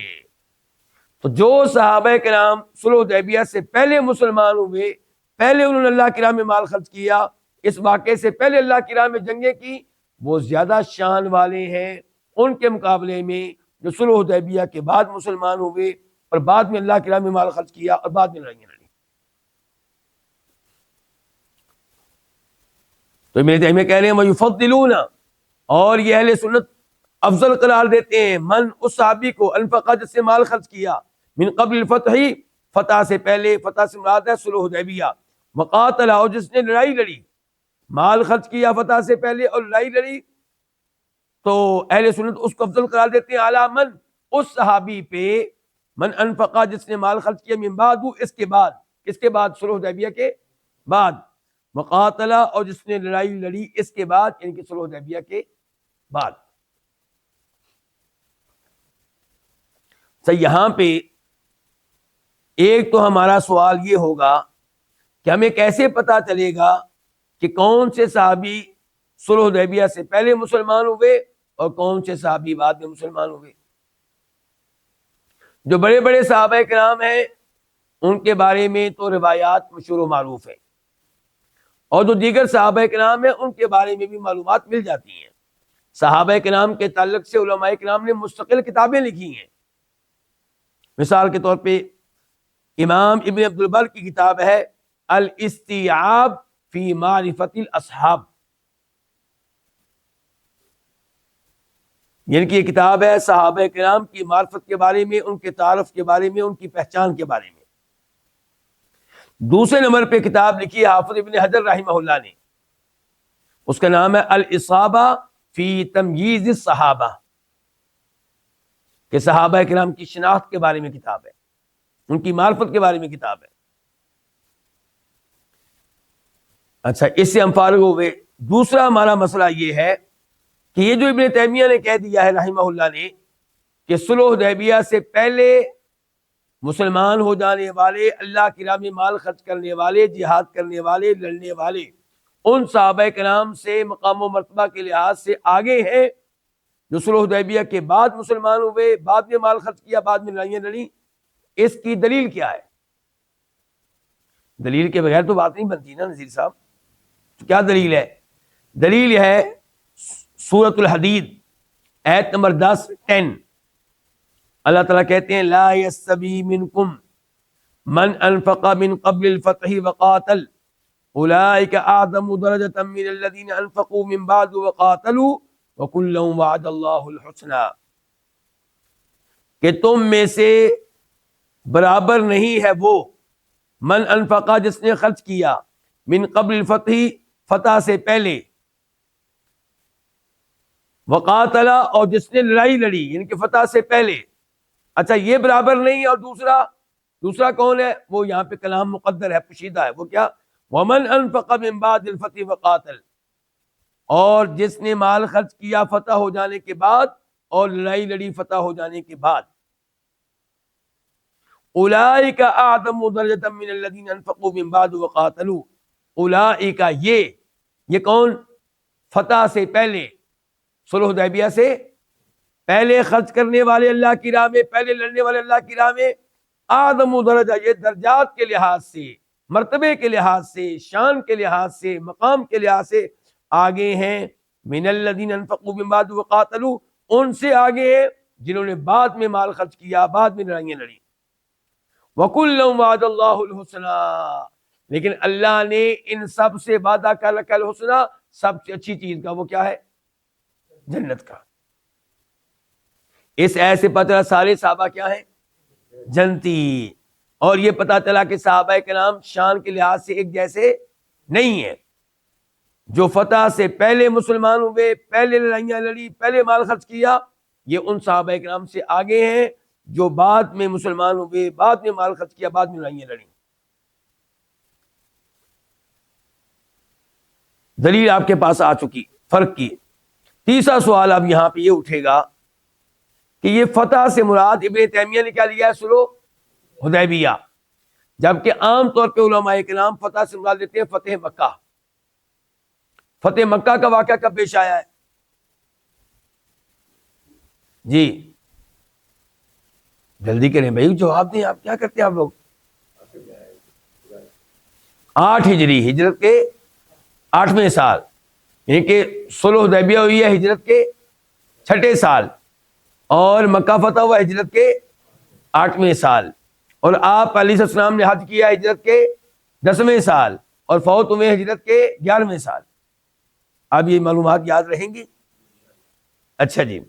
تو جو صحابہ کرام صلح حدیبیہ سے پہلے مسلمان ہوئے، پہلے انہوں نے اللہ کی راہ میں مال خرچ کیا، اس واقعے سے پہلے اللہ کی راہ میں جنگیں کی، وہ زیادہ شان والے ہیں ان کے مقابلے میں جو صلح حدیبیہ کے بعد مسلمان ہوئے اور بعد میں اللہ کی راہ میں مال خرچ کیا اور بعد میں لڑائیاں لڑی۔ تو ابن تیمیہ کہہ رہے ہیں وَيُفَضِّلُونَ، اور یہ اہل سنت افضل قرار دیتے ہیں من، اس صحابی کو، انفقہ، جس سے مال خرچ کیا، من قبل الفتح، فتح سے پہلے، فتح سے مراد ہے صلح حدیبیہ، وقاتل، اور جس نے لڑائی لڑی، مال خرچ کیا فتح سے پہلے اور لڑائی لڑی، تو اہل سنت اس کو افضل قرار دیتے ہیں علی من، اس صحابی پہ، من انفقہ، جس نے مال خرچ کیا، من بعد، اس کے بعد، کس کے بعد؟ صلح حدیبیہ کے بعد، وقاتل، اور جس نے لڑائی لڑی اس کے بعد، یعنی کہ صلح حدیبیہ کے بعد۔ تو یہاں پہ ایک تو ہمارا سوال یہ ہوگا کہ ہمیں کیسے پتا چلے گا کہ کون سے صحابی صلح حدیبیہ سے پہلے مسلمان ہوئے اور کون سے صحابی بعد میں مسلمان ہوئے. جو بڑے بڑے صحابہ کرام ہیں ان کے بارے میں تو روایات مشہور و معروف ہیں، اور جو دیگر صحابہ کرام ہیں ان کے بارے میں بھی معلومات مل جاتی ہیں. صحابہ کرام کے تعلق سے علماء کرام نے مستقل کتابیں لکھی ہیں. مثال کے طور پہ امام ابن عبد البر کی کتاب ہے الاستیعاب فی معرفت الاصحاب، یعنی کہ یہ کتاب ہے صحابہ کرام کی معرفت کے بارے میں، ان کے تعارف کے بارے میں، ان کی پہچان کے بارے میں. دوسرے نمبر پہ کتاب لکھی ہے حافظ ابن حجر رحمہ اللہ نے، اس کا نام ہے الاصابہ فی تمییز الصحابہ، کہ صحابہ کرام کی شناخت کے بارے میں کتاب ہے، ان کی معرفت کے بارے میں کتاب ہے. اچھا، اس سے ہم فارغ ہوئے. دوسرا ہمارا مسئلہ یہ ہے کہ یہ جو ابن تیمیہ نے کہہ دیا ہے رحمہ اللہ نے کہ صلح حدیبیہ سے پہلے مسلمان ہو جانے والے، اللہ کی راہ میں مال خرچ کرنے والے، جہاد کرنے والے، لڑنے والے، ان صحابہ کرام سے مقام و مرتبہ کے لحاظ سے آگے ہیں جو صلح حدیبیہ کے بعد مسلمان ہوئے، بعد میں مال خرچ کیا، بعد میں لڑائیاں لڑیں. اس کی دلیل کیا ہے؟ دلیل کے بغیر تو بات نہیں بنتی نا نذیر صاحب. کیا دلیل ہے؟ دلیل ہے سورۃ الحدید آیت نمبر 10 اللہ تعالیٰ کہتے ہیں لا یستوی منکم من انفق من قبل الفتح وقاتل اولئک اعظم درجۃ من الذین انفقوا من بعد وقاتلوا وکلا وعد اللہ الحسنى، کہ تم میں سے برابر نہیں ہے وہ من انفقا جس نے خرچ کیا، من قبل الفتح فتح سے پہلے، وقاتلا اور جس نے لڑائی لڑی یعنی کہ فتح سے پہلے. اچھا، یہ برابر نہیں. اور دوسرا کون ہے؟ وہ یہاں پہ کلام مقدر ہے، پوشیدہ ہے. وہ کیا؟ ومن انفق من بعد الفتح وقاتل، اور جس نے مال خرچ کیا فتح ہو جانے کے بعد اور لڑائی لڑی فتح ہو جانے کے بعد. اولئک اعظم درجۃ من الذین انفقوا من بعد وقاتلوا، اولئک یہ کون؟ فتح سے پہلے، صلح حدیبیہ سے پہلے خرچ کرنے والے اللہ کی راہ میں، پہلے لڑنے والے اللہ کی راہ میں. اعظم درجہ، یہ درجات کے لحاظ سے، مرتبے کے لحاظ سے، شان کے لحاظ سے، مقام کے لحاظ سے آگے ہیں من الذین انفقوا من بعد وقاتلوا، ان سے آگے ہیں جنہوں نے بعد میں مال خرچ کیا، بعد میں لڑائیاں لڑی. وَكُلًّا وَعَدَ اللَّهُ الْحُسْنَى، لیکن اللہ نے ان سب سے وعدہ کر رکھا الحسنہ، سب سے اچھی چیز کا. وہ کیا ہے؟ جنت کا. اس ایسے پتہ چلا سارے صحابہ کیا ہیں؟ جنتی. اور یہ پتہ چلا کہ صحابہ کرام شان کے لحاظ سے ایک جیسے نہیں ہیں. جو فتح سے پہلے مسلمان ہوئے، پہلے لڑائیاں لڑی، پہلے مال خرچ کیا، یہ ان صحابہ کرام سے آگے ہیں جو بعد میں مسلمان ہوئے، بعد میں مال خرچ کیا، بعد میں لڑائیاں لڑی. دلیل آپ کے پاس آ چکی فرق کی. تیسرا سوال اب یہاں پہ یہ اٹھے گا کہ یہ فتح سے مراد ابن تیمیہ نے کیا لیا ہے؟ صلح حدیبیہ، جبکہ عام طور پہ علماء کرام فتح سے مراد لیتے ہیں فتح مکہ. فتح مکہ کا واقعہ کب پیش آیا ہے؟ جی جلدی کریں بھائی، جواب دیں. آپ کیا کرتے ہیں آپ لوگ؟ 8 ہجری، ہجرت کے 8ویں سال، یعنی کہ صلح حدیبیہ ہوئی ہے ہجرت کے 6 سال، اور مکہ فتح ہوا ہجرت کے 8ویں سال، اور آپ علیہ السلام نے حج کیا ہجرت کے 10ویں سال، اور فوت ہوئے ہجرت کے 11ویں سال. اب یہ معلومات یاد رہیں گی؟ اچھا جی.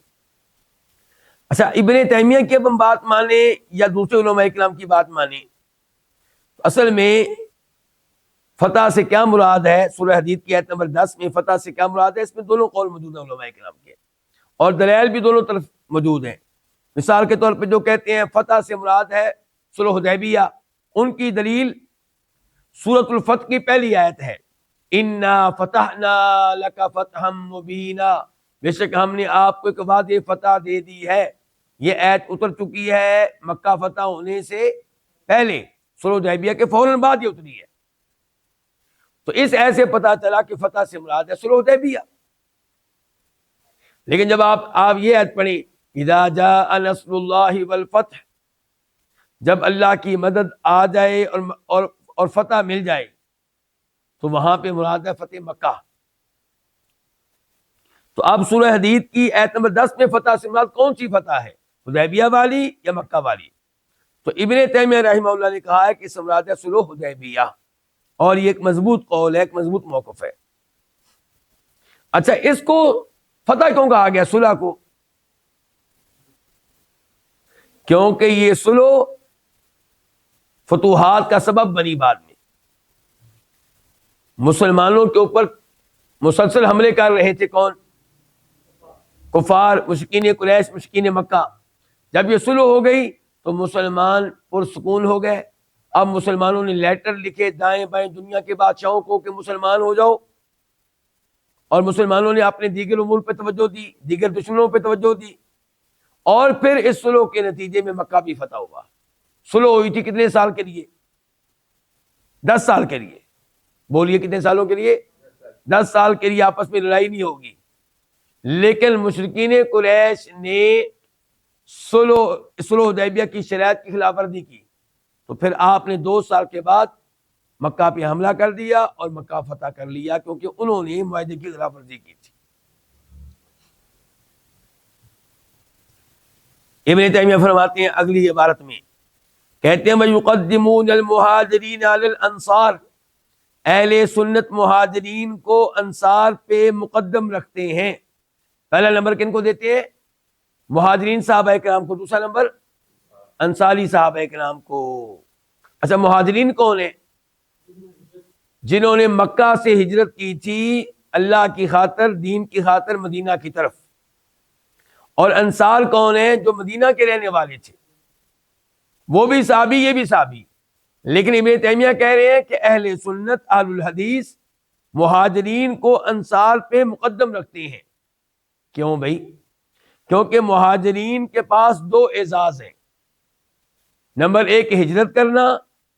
اچھا، ابن تیمیہ کی اب ہم بات مانیں یا دوسرے علماء کرام کی بات مانیں، اصل میں فتح سے کیا مراد ہے؟ سورہ حدید کی آیت نمبر 10 میں فتح سے کیا مراد ہے؟ اس میں دونوں قول موجود ہیں علماء کرام کے، اور دلائل بھی دونوں طرف موجود ہیں. مثال کے طور پہ جو کہتے ہیں فتح سے مراد ہے صلح حدیبیہ، ان کی دلیل سورۃ الفتح کی پہلی آیت ہے انا فتحنا لک فتحا مبینا، بے شک ہم نے آپ کو ایک وعدہ فتح دے دی ہے. یہ آیت اتر چکی ہے مکہ فتح ہونے سے پہلے، صلح حدیبیہ کے فوراً بعد یہ اتری ہے. تو اس ایسے پتہ چلا کہ فتح سے مراد ہے صلح حدیبیہ. لیکن جب آپ یہ آیت پڑھیں اذا جاء نصر اللہ والفتح، جب اللہ کی مدد آ جائے اور فتح مل جائے، تو وہاں پہ مراد ہے فتح مکہ. تو اب سورہ حدید کی آیت نمبر 10 میں فتح سے مراد کون سی فتح ہے، حدیبیہ والی یا مکہ والی؟ تو ابن تیمیہ رحمہ اللہ نے کہا ہے کہ اس سے مراد ہے صلح حدیبیہ، اور یہ ایک مضبوط قول ہے، ایک مضبوط موقف ہے. اچھا، اس کو فتح کیوں کہا گیا صلح کو؟ کیونکہ یہ صلح فتوحات کا سبب بنی بعد میں. مسلمانوں کے اوپر مسلسل حملے کر رہے تھے کون؟ کفار، مشرکین قریش، مشرکین مکہ. جب یہ صلح ہو گئی تو مسلمان پرسکون ہو گئے. اب مسلمانوں نے لیٹر لکھے دائیں بائیں دنیا کے بادشاہوں کو کہ مسلمان ہو جاؤ، اور مسلمانوں نے اپنے دیگر امور پہ توجہ دی، دیگر دشمنوں پہ توجہ دی، اور پھر اس صلح کے نتیجے میں مکہ بھی فتح ہوا. صلح ہوئی تھی کتنے سال کے لیے؟ 10 سال کے لیے. بولیے کتنے سالوں کے لیے؟ 10 سال کے لیے آپس میں لڑائی نہیں ہوگی. لیکن مشرکین قریش نے صلح حدیبیہ کی شرائط کی خلاف ورزی کی، تو پھر آپ نے 2 سال کے بعد مکہ پہ حملہ کر دیا اور مکہ فتح کر لیا، کیونکہ انہوں نے معاہدے کی خلاف ورزی کی تھی. ابن تیمیہ فرماتے ہیں اگلی عبارت میں، کہتے ہیں وَيُقَدِّمُونَ الْمُهَاجِرِينَ عَلَى الْأَنصَارِ، اہل سنت مہاجرین کو انصار پہ مقدم رکھتے ہیں. پہلا نمبر کن کو دیتے ہیں؟ مہاجرین صحابہ کرام کو. دوسرا نمبر انصاری صحابہ کرام کو. اچھا، مہاجرین کون ہیں؟ جنہوں نے مکہ سے ہجرت کی تھی اللہ کی خاطر، دین کی خاطر مدینہ کی طرف. اور انصار کون ہیں؟ جو مدینہ کے رہنے والے تھے، وہ بھی صحابی، یہ بھی صحابی. لیکن ابن تیمیہ کہہ رہے ہیں کہ اہل سنت اہل الحدیث مہاجرین کو انصار پہ مقدم رکھتے ہیں. کیوں بھائی؟ کیونکہ مہاجرین کے پاس 2 اعزاز ہیں. نمبر 1 ہجرت کرنا،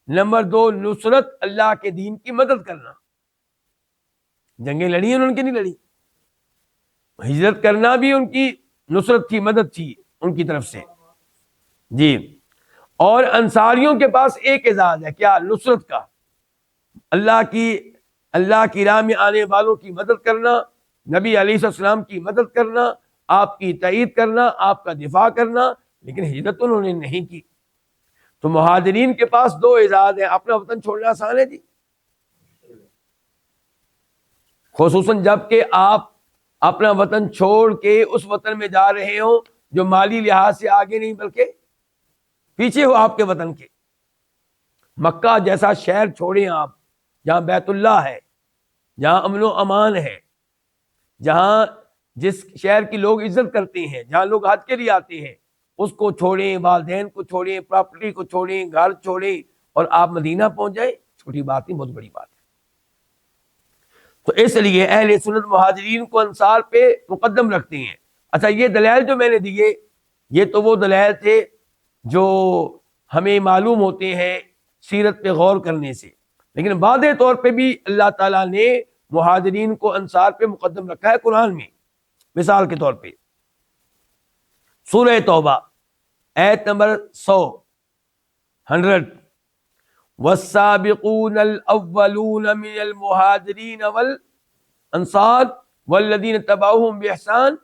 نمبر 2 نصرت، اللہ کے دین کی مدد کرنا. جنگیں لڑی ہیں انہوں کی نہیں لڑی؟ ہجرت کرنا بھی ان کی نصرت تھی، مدد تھی ان کی طرف سے. جی، اور انصاریوں کے پاس ایک اعزاز ہے، کیا؟ نصرت کا. اللہ کی راہ میں آنے والوں کی مدد کرنا، نبی علیہ السلام کی مدد کرنا، آپ کی تائید کرنا، آپ کا دفاع کرنا. لیکن ہجرت انہوں نے نہیں کی. تو مہاجرین کے پاس 2 اعزاز ہیں. اپنا وطن چھوڑنا آسان ہے جی، خصوصاً جب کہ آپ اپنا وطن چھوڑ کے اس وطن میں جا رہے ہوں جو مالی لحاظ سے آگے نہیں بلکہ پیچھے ہو آپ کے وطن کے. مکہ جیسا شہر چھوڑیں آپ، جہاں بیت اللہ ہے، جہاں امن و امان ہے، جہاں جس شہر کی لوگ عزت کرتے ہیں، جہاں لوگ حج کے لیے آتے ہیں، اس کو چھوڑیں، والدین کو چھوڑیں، پراپرٹی کو چھوڑیں، گھر چھوڑیں، اور آپ مدینہ پہنچ جائیں. چھوٹی بات نہیں، بہت بڑی بات ہے. تو اس لیے اہل سنت مہاجرین کو انصار پہ مقدم رکھتے ہیں. اچھا، یہ دلائل جو میں نے دیے، یہ تو وہ دلائل تھے جو ہمیں معلوم ہوتے ہیں سیرت پہ غور کرنے سے. لیکن واضح طور پہ بھی اللہ تعالیٰ نے مہاجرین کو انصار پہ مقدم رکھا ہے قرآن میں. مثال کے طور پہ سورہ توبہ آیت نمبر 100 والسابقون الاولون من المہاجرین والانصار والذین تبعوہم باحسان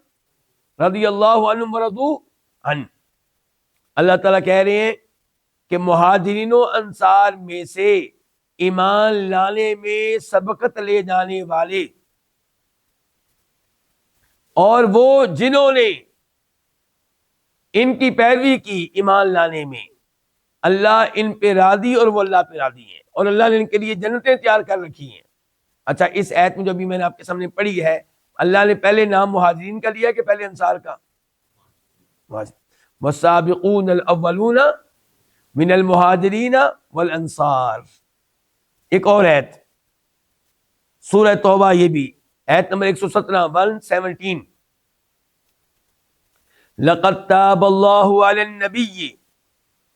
رضی اللہ عنہم ورضوا عنہ. اللہ تعالیٰ کہہ رہے ہیں کہ مہاجرین و انصار میں سے ایمان لانے میں سبقت لے جانے والے، اور وہ جنہوں نے ان کی پیروی کی ایمان لانے میں، اللہ ان پہ راضی اور وہ اللہ پہ راضی ہیں، اور اللہ نے ان کے لیے جنتیں تیار کر رکھی ہیں. اچھا، اس آیت میں جو بھی میں نے آپ کے سامنے پڑھی ہے، اللہ نے پہلے نام مہاجرین کا لیا کہ پہلے انصار کا؟ والسابقون الاولون من المہاجرین والانصار. ایک اور آیت سورہ توبہ، یہ بھی آیت نمبر 117 117 لقد تاب اللہ علی النبی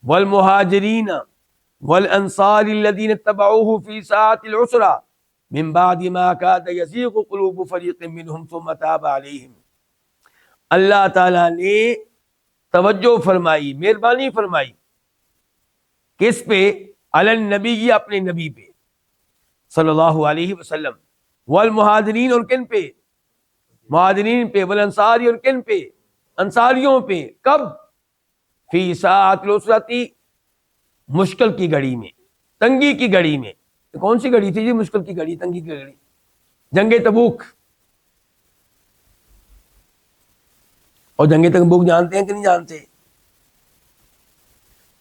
والمہاجرین والانصار الذین اتبعوہ فی ساعۃ العسرہ من بعد ما کاد یزیغ قلوب فریق منہم ثم تاب علیہم. اللہ تعالیٰ نے توجہ فرمائی، مہربانی فرمائی کس پہ؟ علی النبی، اپنے نبی پہ صلی اللہ علیہ وسلم، والمہاجرین، اور کن پہ؟ مہاجرین پہ، والانصاری، اور کن پہ؟ انصاریوں پہ۔ کب؟ فی ساعۃ العسرتی، مشکل کی گھڑی میں، تنگی کی گھڑی میں۔ کون سی گھڑی تھی جی؟ مشکل کی گھڑی، تنگی کی گھڑی، جنگ تبوک۔ اور جنگ تبوک جانتے ہیں کہ نہیں جانتے؟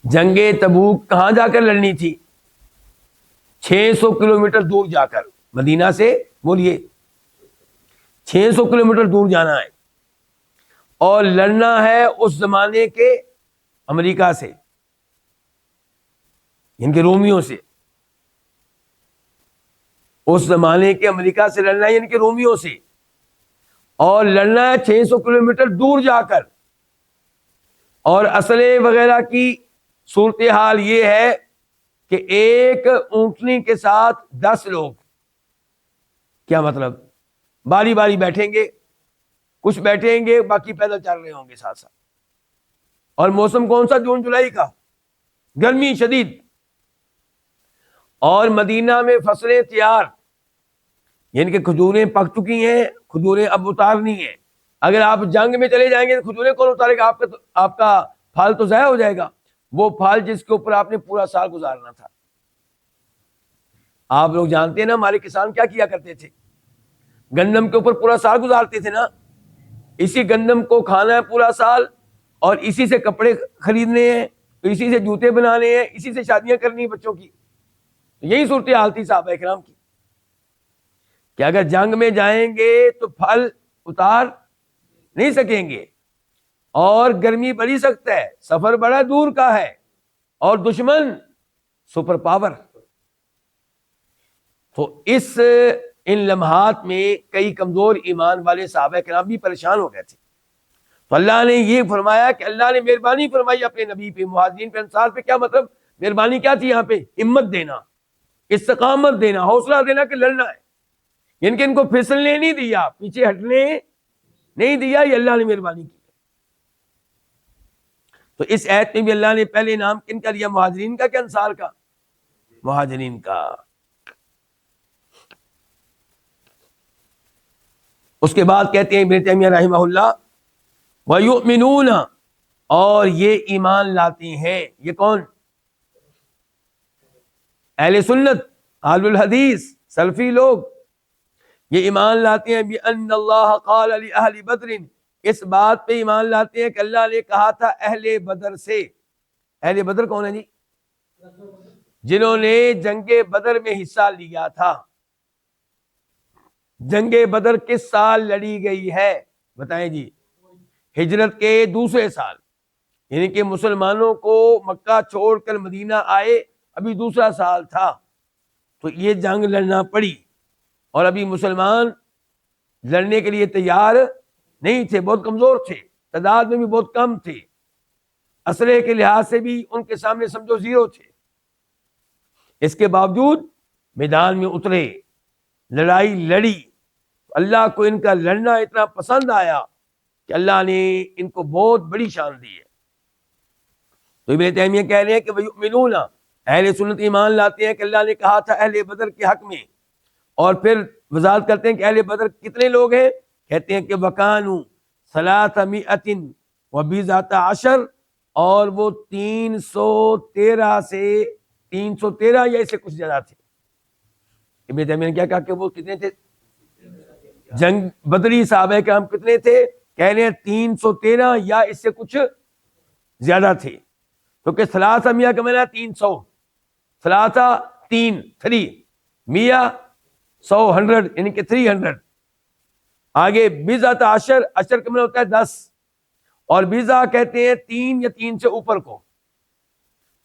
جنگ تبوک کہاں جا کر لڑنی تھی؟ 600 کلومیٹر دور جا کر، مدینہ سے، بولیے 600 کلومیٹر دور جانا ہے، اور لڑنا ہے اس زمانے کے امریکہ سے، ان کے رومیوں سے۔ اس زمانے کے امریکہ سے لڑنا ہے، ان کے رومیوں سے، اور لڑنا ہے 600 کلومیٹر دور جا کر۔ اور اسلحے وغیرہ کی صورتحال یہ ہے کہ ایک اونٹنی کے ساتھ 10 لوگ، کیا مطلب؟ باری باری بیٹھیں گے، کچھ بیٹھیں گے، باقی پیدل چل رہے ہوں گے ساتھ ساتھ۔ اور موسم کون سا؟ جون جولائی کا، گرمی شدید۔ اور مدینہ میں فصلیں تیار، یعنی کہ کھجوریں پک چکی ہیں، کھجوریں اب اتارنی ہیں۔ اگر آپ جنگ میں چلے جائیں گے تو کھجوریں کون اتارے گا؟ آپ کا پھل تو ضائع ہو جائے گا، وہ پھل جس کے اوپر آپ نے پورا سال گزارنا تھا۔ آپ لوگ جانتے ہیں نا ہمارے کسان کیا کیا کرتے تھے؟ گندم کے اوپر پورا سال گزارتے تھے نا۔ اسی گندم کو کھانا ہے پورا سال، اور اسی سے کپڑے خریدنے ہیں، اسی سے جوتے بنانے ہیں، اسی سے شادیاں کرنی ہیں بچوں کی۔ یہی صورتحال تھی صحابہ کرام کی کہ اگر جنگ میں جائیں گے تو پھل اتار نہیں سکیں گے، اور گرمی بڑی سخت ہے، سفر بڑا دور کا ہے، اور دشمن سپر پاور۔ تو ان لمحات میں کئی کمزور ایمان والے صحابہ کرام بھی پریشان ہو گئے تھے۔ تو اللہ نے یہ فرمایا کہ اللہ نے مہربانی فرمائی اپنے نبی پہ، مہاجرین پہ، انصار پہ۔ کیا مطلب؟ مہربانی کیا تھی یہاں پہ؟ ہمت دینا، استقامت دینا، حوصلہ دینا کہ لڑنا ہے، یعنی کہ ان کو پھسلنے نہیں دیا، پیچھے ہٹنے نہیں دیا، یہ اللہ نے مہربانی کی۔ تو اس آیت میں بھی اللہ نے پہلے نام کن کا لیا؟ مہاجرین کا کہ انصار کا؟ مہاجرین کا۔ اس کے بعد کہتے ہیں ابن تیمیہ رحمہ اللہ، وَيُؤْمِنُونَ، اور یہ ایمان لاتے ہیں، یہ کون؟ اہل سنت، اہل الحدیث، سلفی لوگ، یہ ایمان لاتے ہیں بِأَنَّ اللَّهَ قَالَ لِأَهْلِ بَدْرٍ، اس بات پہ ایمان لاتے ہیں کہ اللہ نے کہا تھا اہل بدر سے۔ اہل بدر کون ہے جی؟ جنہوں نے جنگ بدر میں حصہ لیا تھا۔ جنگ بدر کس سال لڑی گئی ہے بتائیں جی؟ ہجرت کے دوسرے سال، یعنی کہ مسلمانوں کو مکہ چھوڑ کر مدینہ آئے ابھی دوسرا سال تھا، تو یہ جنگ لڑنا پڑی، اور ابھی مسلمان لڑنے کے لیے تیار نہیں تھے، بہت کمزور تھے، تعداد میں بھی بہت کم تھے، اسلحے کے لحاظ سے بھی ان کے سامنے سمجھو زیرو تھے۔ اس کے باوجود میدان میں اترے، لڑائی لڑی، اللہ کو ان کا لڑنا اتنا پسند آیا کہ اللہ نے ان کو بہت بڑی شان دی ہے۔ تو ابن تیمیہ کہہ رہے ہیں کہ وَيُؤْمِنُونَ، اہل سنت ایمان لاتے ہیں کہ اللہ نے کہا تھا اہل بدر کے حق میں، اور پھر وضاحت کرتے ہیں کہ اہل بدر کتنے لوگ ہیں؟ کہتے ہیں کہ وَكَانُوا 300 وَبِضْعَةَ عَشَرَ، اور وہ 313 سے 313 یا اس سے کچھ زیادہ تھے۔ ابن تیمیہ نے کیا کہا کہ وہ کتنے تھے؟ جنگ بدری صحابہ کرام کتنے تھے؟ کہہ رہے ہیں 313 یا اس سے کچھ زیادہ تھے، کیونکہ 300 کا معنی 300، 3 میاں 100 100، یعنی کہ 300۔ آگے بضعۃ عشر، عشر کا معنی ہوتا ہے 10، اور بضع کہتے ہیں 3 یا 3 سے اوپر کو،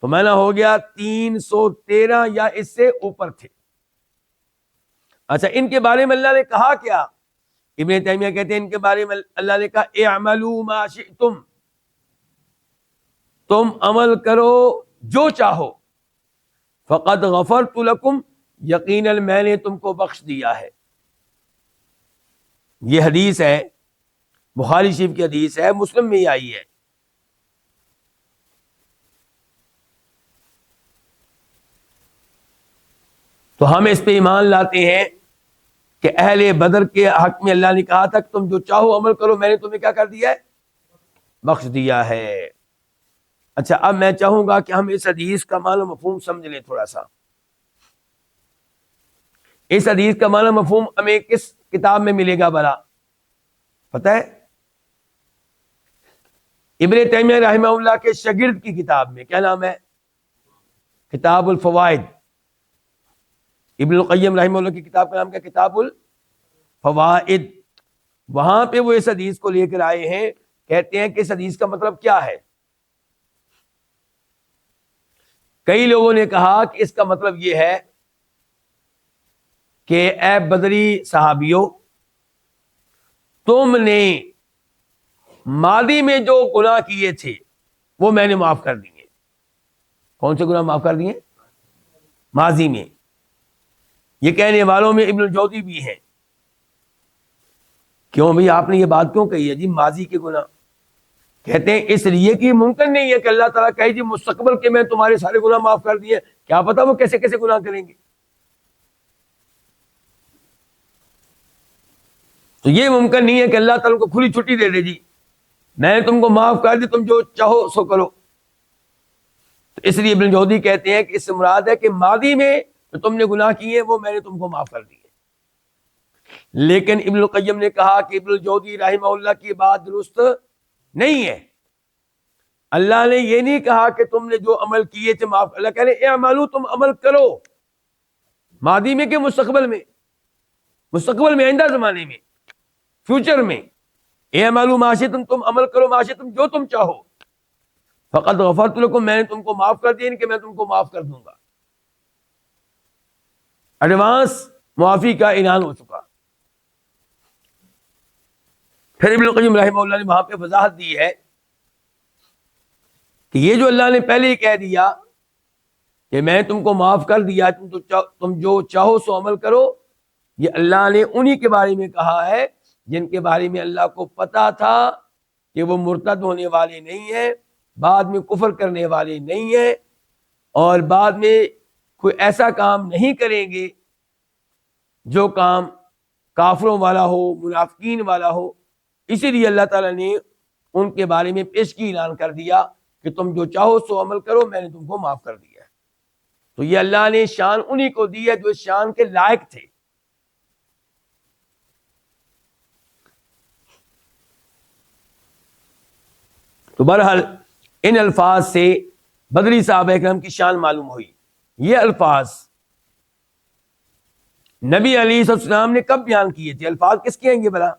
تو معنی ہو گیا 313 یا اس سے اوپر تھے۔ اچھا، ان کے بارے میں اللہ نے کہا کیا؟ ابن تیمیہ کہتے ہیں ان کے بارے میں اللہ نے کہا اعملوا ما شئتم، تم عمل کرو جو چاہو، فقد غفرت لکم، یقیناً میں نے تم کو بخش دیا ہے۔ یہ حدیث ہے بخاری شریف کی حدیث ہے، مسلم میں ہی آئی ہے. تو ہم اس پہ ایمان لاتے ہیں کہ اہل بدر کے حق میں اللہ نے کہا تھا کہ تم جو چاہو عمل کرو، میں نے تمہیں کیا کر دیا ہے؟ بخش دیا ہے. اچھا، اب میں چاہوں گا کہ ہم اس حدیث کا معنی مفہوم سمجھ لیں تھوڑا سا. اس حدیث کا معنی مفہوم ہمیں کس کتاب میں ملے گا بھلا پتہ ہے؟ ابن تیمیہ رحمہ اللہ کے شاگرد کی کتاب میں. کیا نام ہے؟ کتاب الفوائد. ابن القیم رحمہ اللہ کی کتاب کا نام کیا؟ کتاب الفوائد. وہاں پہ وہ اس حدیث کو لے کر آئے ہیں، کہتے ہیں کہ اس حدیث کا مطلب کیا ہے. کئی لوگوں نے کہا کہ اس کا مطلب یہ ہے کہ اے بدری صحابیوں، تم نے ماضی میں جو گناہ کیے تھے وہ میں نے معاف کر دیے. کون سے گناہ معاف کر دیے؟ ماضی میں. یہ کہنے والوں میں ابن الجوزی بھی ہیں. کیوں بھئی آپ نے یہ بات کیوں کہی ہے جی ماضی کے گناہ؟ کہتے ہیں اس لیے کہ ممکن نہیں ہے کہ اللہ تعالیٰ کہے جی مستقبل کے میں تمہارے سارے گناہ معاف کر دیے. کیا پتا وہ کیسے کیسے گناہ کریں گے. تو یہ ممکن نہیں ہے کہ اللہ تعالیٰ کو کھلی چھٹی دے دے جی میں نے تم کو معاف کر دی، تم جو چاہو سو کرو. تو اس لیے ابن جوزی کہتے ہیں کہ اس سے مراد ہے کہ ماضی میں جو تم نے گناہ کیے وہ میں نے تم کو معاف کر دیے. لیکن ابن القیم نے کہا کہ ابن الجوزی رحمہ اللہ کی بات درست نہیں ہے. اللہ نے یہ نہیں کہا کہ تم نے جو عمل کیے تھے معاف. اللہ کہہ رہے اعملوا، تم عمل کرو. ماضی میں کہ مستقبل میں؟ مستقبل میں، آئندہ زمانے میں، فیوچر میں. اعملوا ما شئتم، تم عمل کرو، ما شئتم، جو تم چاہو. فقد غفرت لکم، میں نے تم کو معاف کر دیا، کہ میں تم کو معاف کر دوں گا. ایڈوانس معافی کا اعلان ہو چکا. پھر ابن القیم رحمہ اللہ نے وہاں پہ وضاحت دی ہے کہ یہ جو اللہ نے پہلے ہی کہہ دیا کہ میں تم کو معاف کر دیا، تم جو چاہو سو عمل کرو، یہ اللہ نے انہی کے بارے میں کہا ہے جن کے بارے میں اللہ کو پتا تھا کہ وہ مرتد ہونے والے نہیں ہیں، بعد میں کفر کرنے والے نہیں ہیں، اور بعد میں کوئی ایسا کام نہیں کریں گے جو کام کافروں والا ہو، منافقین والا ہو. اسی لیے اللہ تعالیٰ نے ان کے بارے میں پیشگی اعلان کر دیا کہ تم جو چاہو سو عمل کرو، میں نے تم کو معاف کر دیا ہے. تو یہ اللہ نے شان انہی کو دی ہے جو اس شان کے لائق تھے. تو بہرحال ان الفاظ سے بدری صحابہ کرام کی شان معلوم ہوئی. یہ الفاظ نبی علیہ السلام نے کب بیان کیے تھے؟ الفاظ کس کے ہیں یہ بلا؟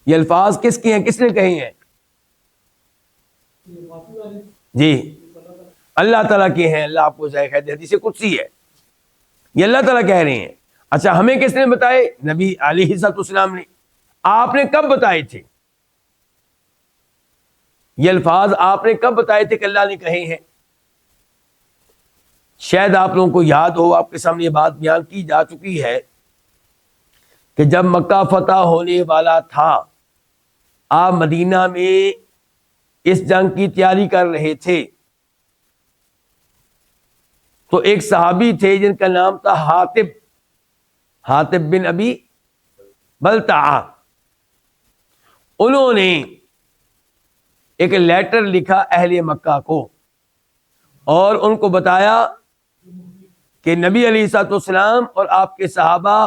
یہ الفاظ کس کے ہیں؟ کس نے کہے ہیں؟ جی اللہ تعالیٰ کے ہیں. اللہ آپ کو ذائقہ دے، حدیث قدسی ہے، یہ اللہ تعالیٰ کہہ رہے ہیں. اچھا ہمیں کس نے بتائے؟ نبی علیہ السلام نے. آپ نے کب بتائے تھے یہ الفاظ؟ آپ نے کب بتائے تھے کہ اللہ نے کہے ہیں؟ شاید آپ لوگوں کو یاد ہو، آپ کے سامنے یہ بات بیان کی جا چکی ہے کہ جب مکہ فتح ہونے والا تھا، آپ مدینہ میں اس جنگ کی تیاری کر رہے تھے، تو ایک صحابی تھے جن کا نام تھا حاطب بن ابی بلتعہ. انہوں نے ایک لیٹر لکھا اہل مکہ کو اور ان کو بتایا کہ نبی علیہ الصلوۃ والسلام اور آپ کے صحابہ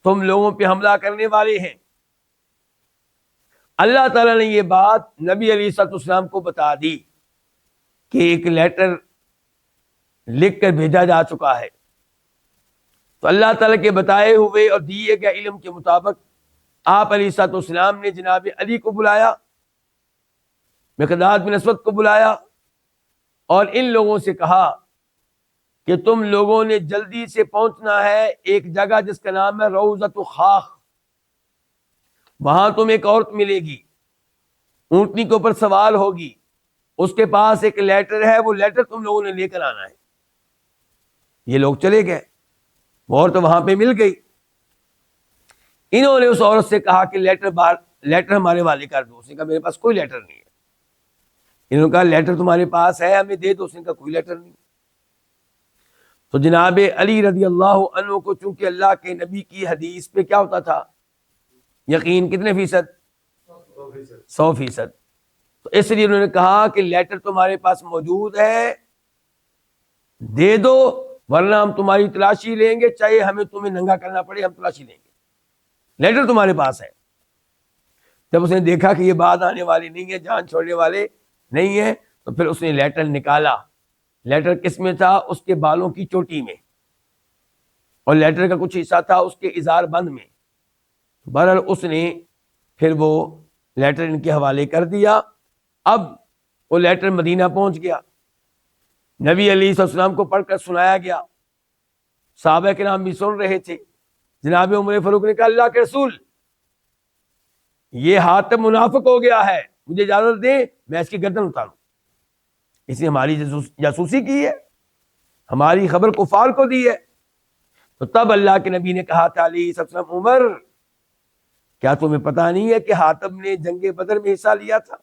تم لوگوں پہ حملہ کرنے والے ہیں. اللہ تعالیٰ نے یہ بات نبی علیہ الصلوۃ والسلام کو بتا دی کہ ایک لیٹر لکھ کر بھیجا جا چکا ہے. تو اللہ تعالیٰ کے بتائے ہوئے اور دیے گئے علم کے مطابق آپ علیہ الصلوۃ والسلام نے جناب علی کو بلایا، مقداد بن اسود کو بلایا، اور ان لوگوں سے کہا کہ تم لوگوں نے جلدی سے پہنچنا ہے ایک جگہ جس کا نام ہے روضۃ خاخ. وہاں تم ایک عورت ملے گی، اونٹنی کے اوپر سوار ہوگی، اس کے پاس ایک لیٹر ہے، وہ لیٹر تم لوگوں نے لے کر آنا ہے. یہ لوگ چلے گئے، وہ عورت وہاں پہ مل گئی. انہوں نے اس عورت سے کہا کہ لیٹر ہمارے والے کر دو. اس نے کہا میرے پاس کوئی لیٹر نہیں ہے. انہوں نے کہا لیٹر تمہارے پاس ہے ہمیں دے دو. اس نے کہا کوئی لیٹر نہیں. تو جناب علی رضی اللہ عنہ کو چونکہ اللہ کے نبی کی حدیث پہ کیا ہوتا تھا؟ یقین. کتنے فیصد؟ 100%. تو اس لیے انہوں نے کہا کہ لیٹر تمہارے پاس موجود ہے دے دو ورنہ ہم تمہاری تلاشی لیں گے، چاہے ہمیں تمہیں ننگا کرنا پڑے ہم تلاشی لیں گے. لیٹر تمہارے پاس ہے. جب اس نے دیکھا کہ یہ بات آنے والی نہیں ہے، جان چھوڑنے والے نہیں ہے، تو پھر اس نے لیٹر نکالا. لیٹر کس میں تھا؟ اس کے بالوں کی چوٹی میں، اور لیٹر کا کچھ حصہ تھا اس کے ازار بند میں. بہرحال اس نے پھر وہ لیٹر ان کے حوالے کر دیا. اب وہ لیٹر مدینہ پہنچ گیا، نبی علیہ السلام کو پڑھ کر سنایا گیا. صحابہ کرام بھی سن رہے تھے. جناب عمر فاروق نے کہا اللہ کے رسول یہ حاتم منافق ہو گیا ہے، مجھے اجازت دیں میں اس کی گردن اتاروں. اس نے ہماری جاسوسی کی ہے، ہماری خبر کفار کو دی ہے. تو تب اللہ کے نبی نے کہا تھا علیہ السلام عمر کیا تمہیں پتا نہیں ہے کہ حاتم نے جنگ بدر میں حصہ لیا تھا؟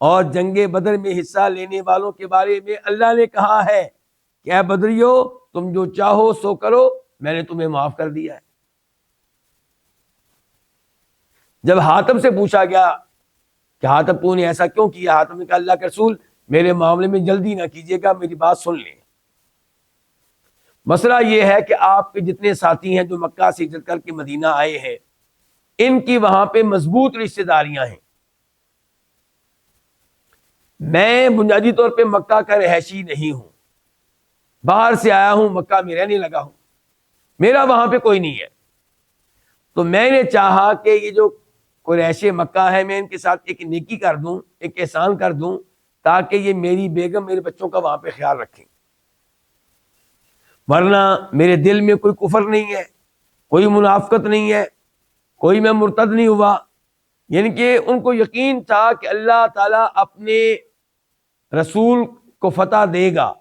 اور جنگ بدر میں حصہ لینے والوں کے بارے میں اللہ نے کہا ہے کہ اے بدریو تم جو چاہو سو کرو، میں نے تمہیں معاف کر دیا ہے. جب حاتم سے پوچھا گیا کہ حاتم تو نے ایسا کیوں کیا، حاتم نے کہا اللہ کے رسول میرے معاملے میں جلدی نہ کیجیے گا، میری بات سن لیں. مسئلہ یہ ہے کہ آپ کے جتنے ساتھی ہیں جو مکہ سے ہجرت کر کے مدینہ آئے ہیں، ان کی وہاں پہ مضبوط رشتہ داریاں ہیں. میں بنیادی طور پہ مکہ کا رہائشی نہیں ہوں، باہر سے آیا ہوں، مکہ میں رہنے لگا ہوں، میرا وہاں پہ کوئی نہیں ہے. تو میں نے چاہا کہ یہ جو قریش مکہ ہے میں ان کے ساتھ ایک نیکی کر دوں، ایک احسان کر دوں، تاکہ یہ میری بیگم میرے بچوں کا وہاں پہ خیال رکھیں. ورنہ میرے دل میں کوئی کفر نہیں ہے، کوئی منافقت نہیں ہے، کوئی میں مرتد نہیں ہوا. یعنی کہ ان کو یقین تھا کہ اللہ تعالیٰ اپنے رسول کو فتح دے گا،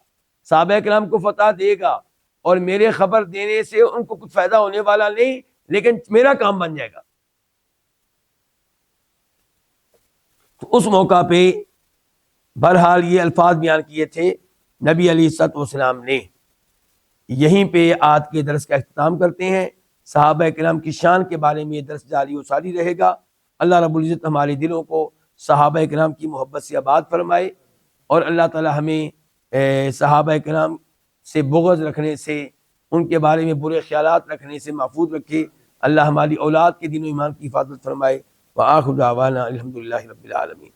صحابہ کرام کو فتح دے گا، اور میرے خبر دینے سے ان کو کچھ فائدہ ہونے والا نہیں، لیکن میرا کام بن جائے گا. تو اس موقع پہ بہرحال یہ الفاظ بیان کیے تھے نبی علیہ الصلوۃ والسلام نے. یہیں پہ آج کے درس کا اختتام کرتے ہیں. صحابہ کرام کی شان کے بارے میں یہ درس جاری و ساری رہے گا. اللہ رب العزت ہمارے دلوں کو صحابہ کرام کی محبت سے آباد فرمائے، اور اللہ تعالی ہمیں صحابہ کرام سے بغض رکھنے سے، ان کے بارے میں برے خیالات رکھنے سے محفوظ رکھے. اللہ ہماری اولاد کے دین و ایمان کی حفاظت فرمائے. وآخر دعوانا الحمدللہ رب العالمین.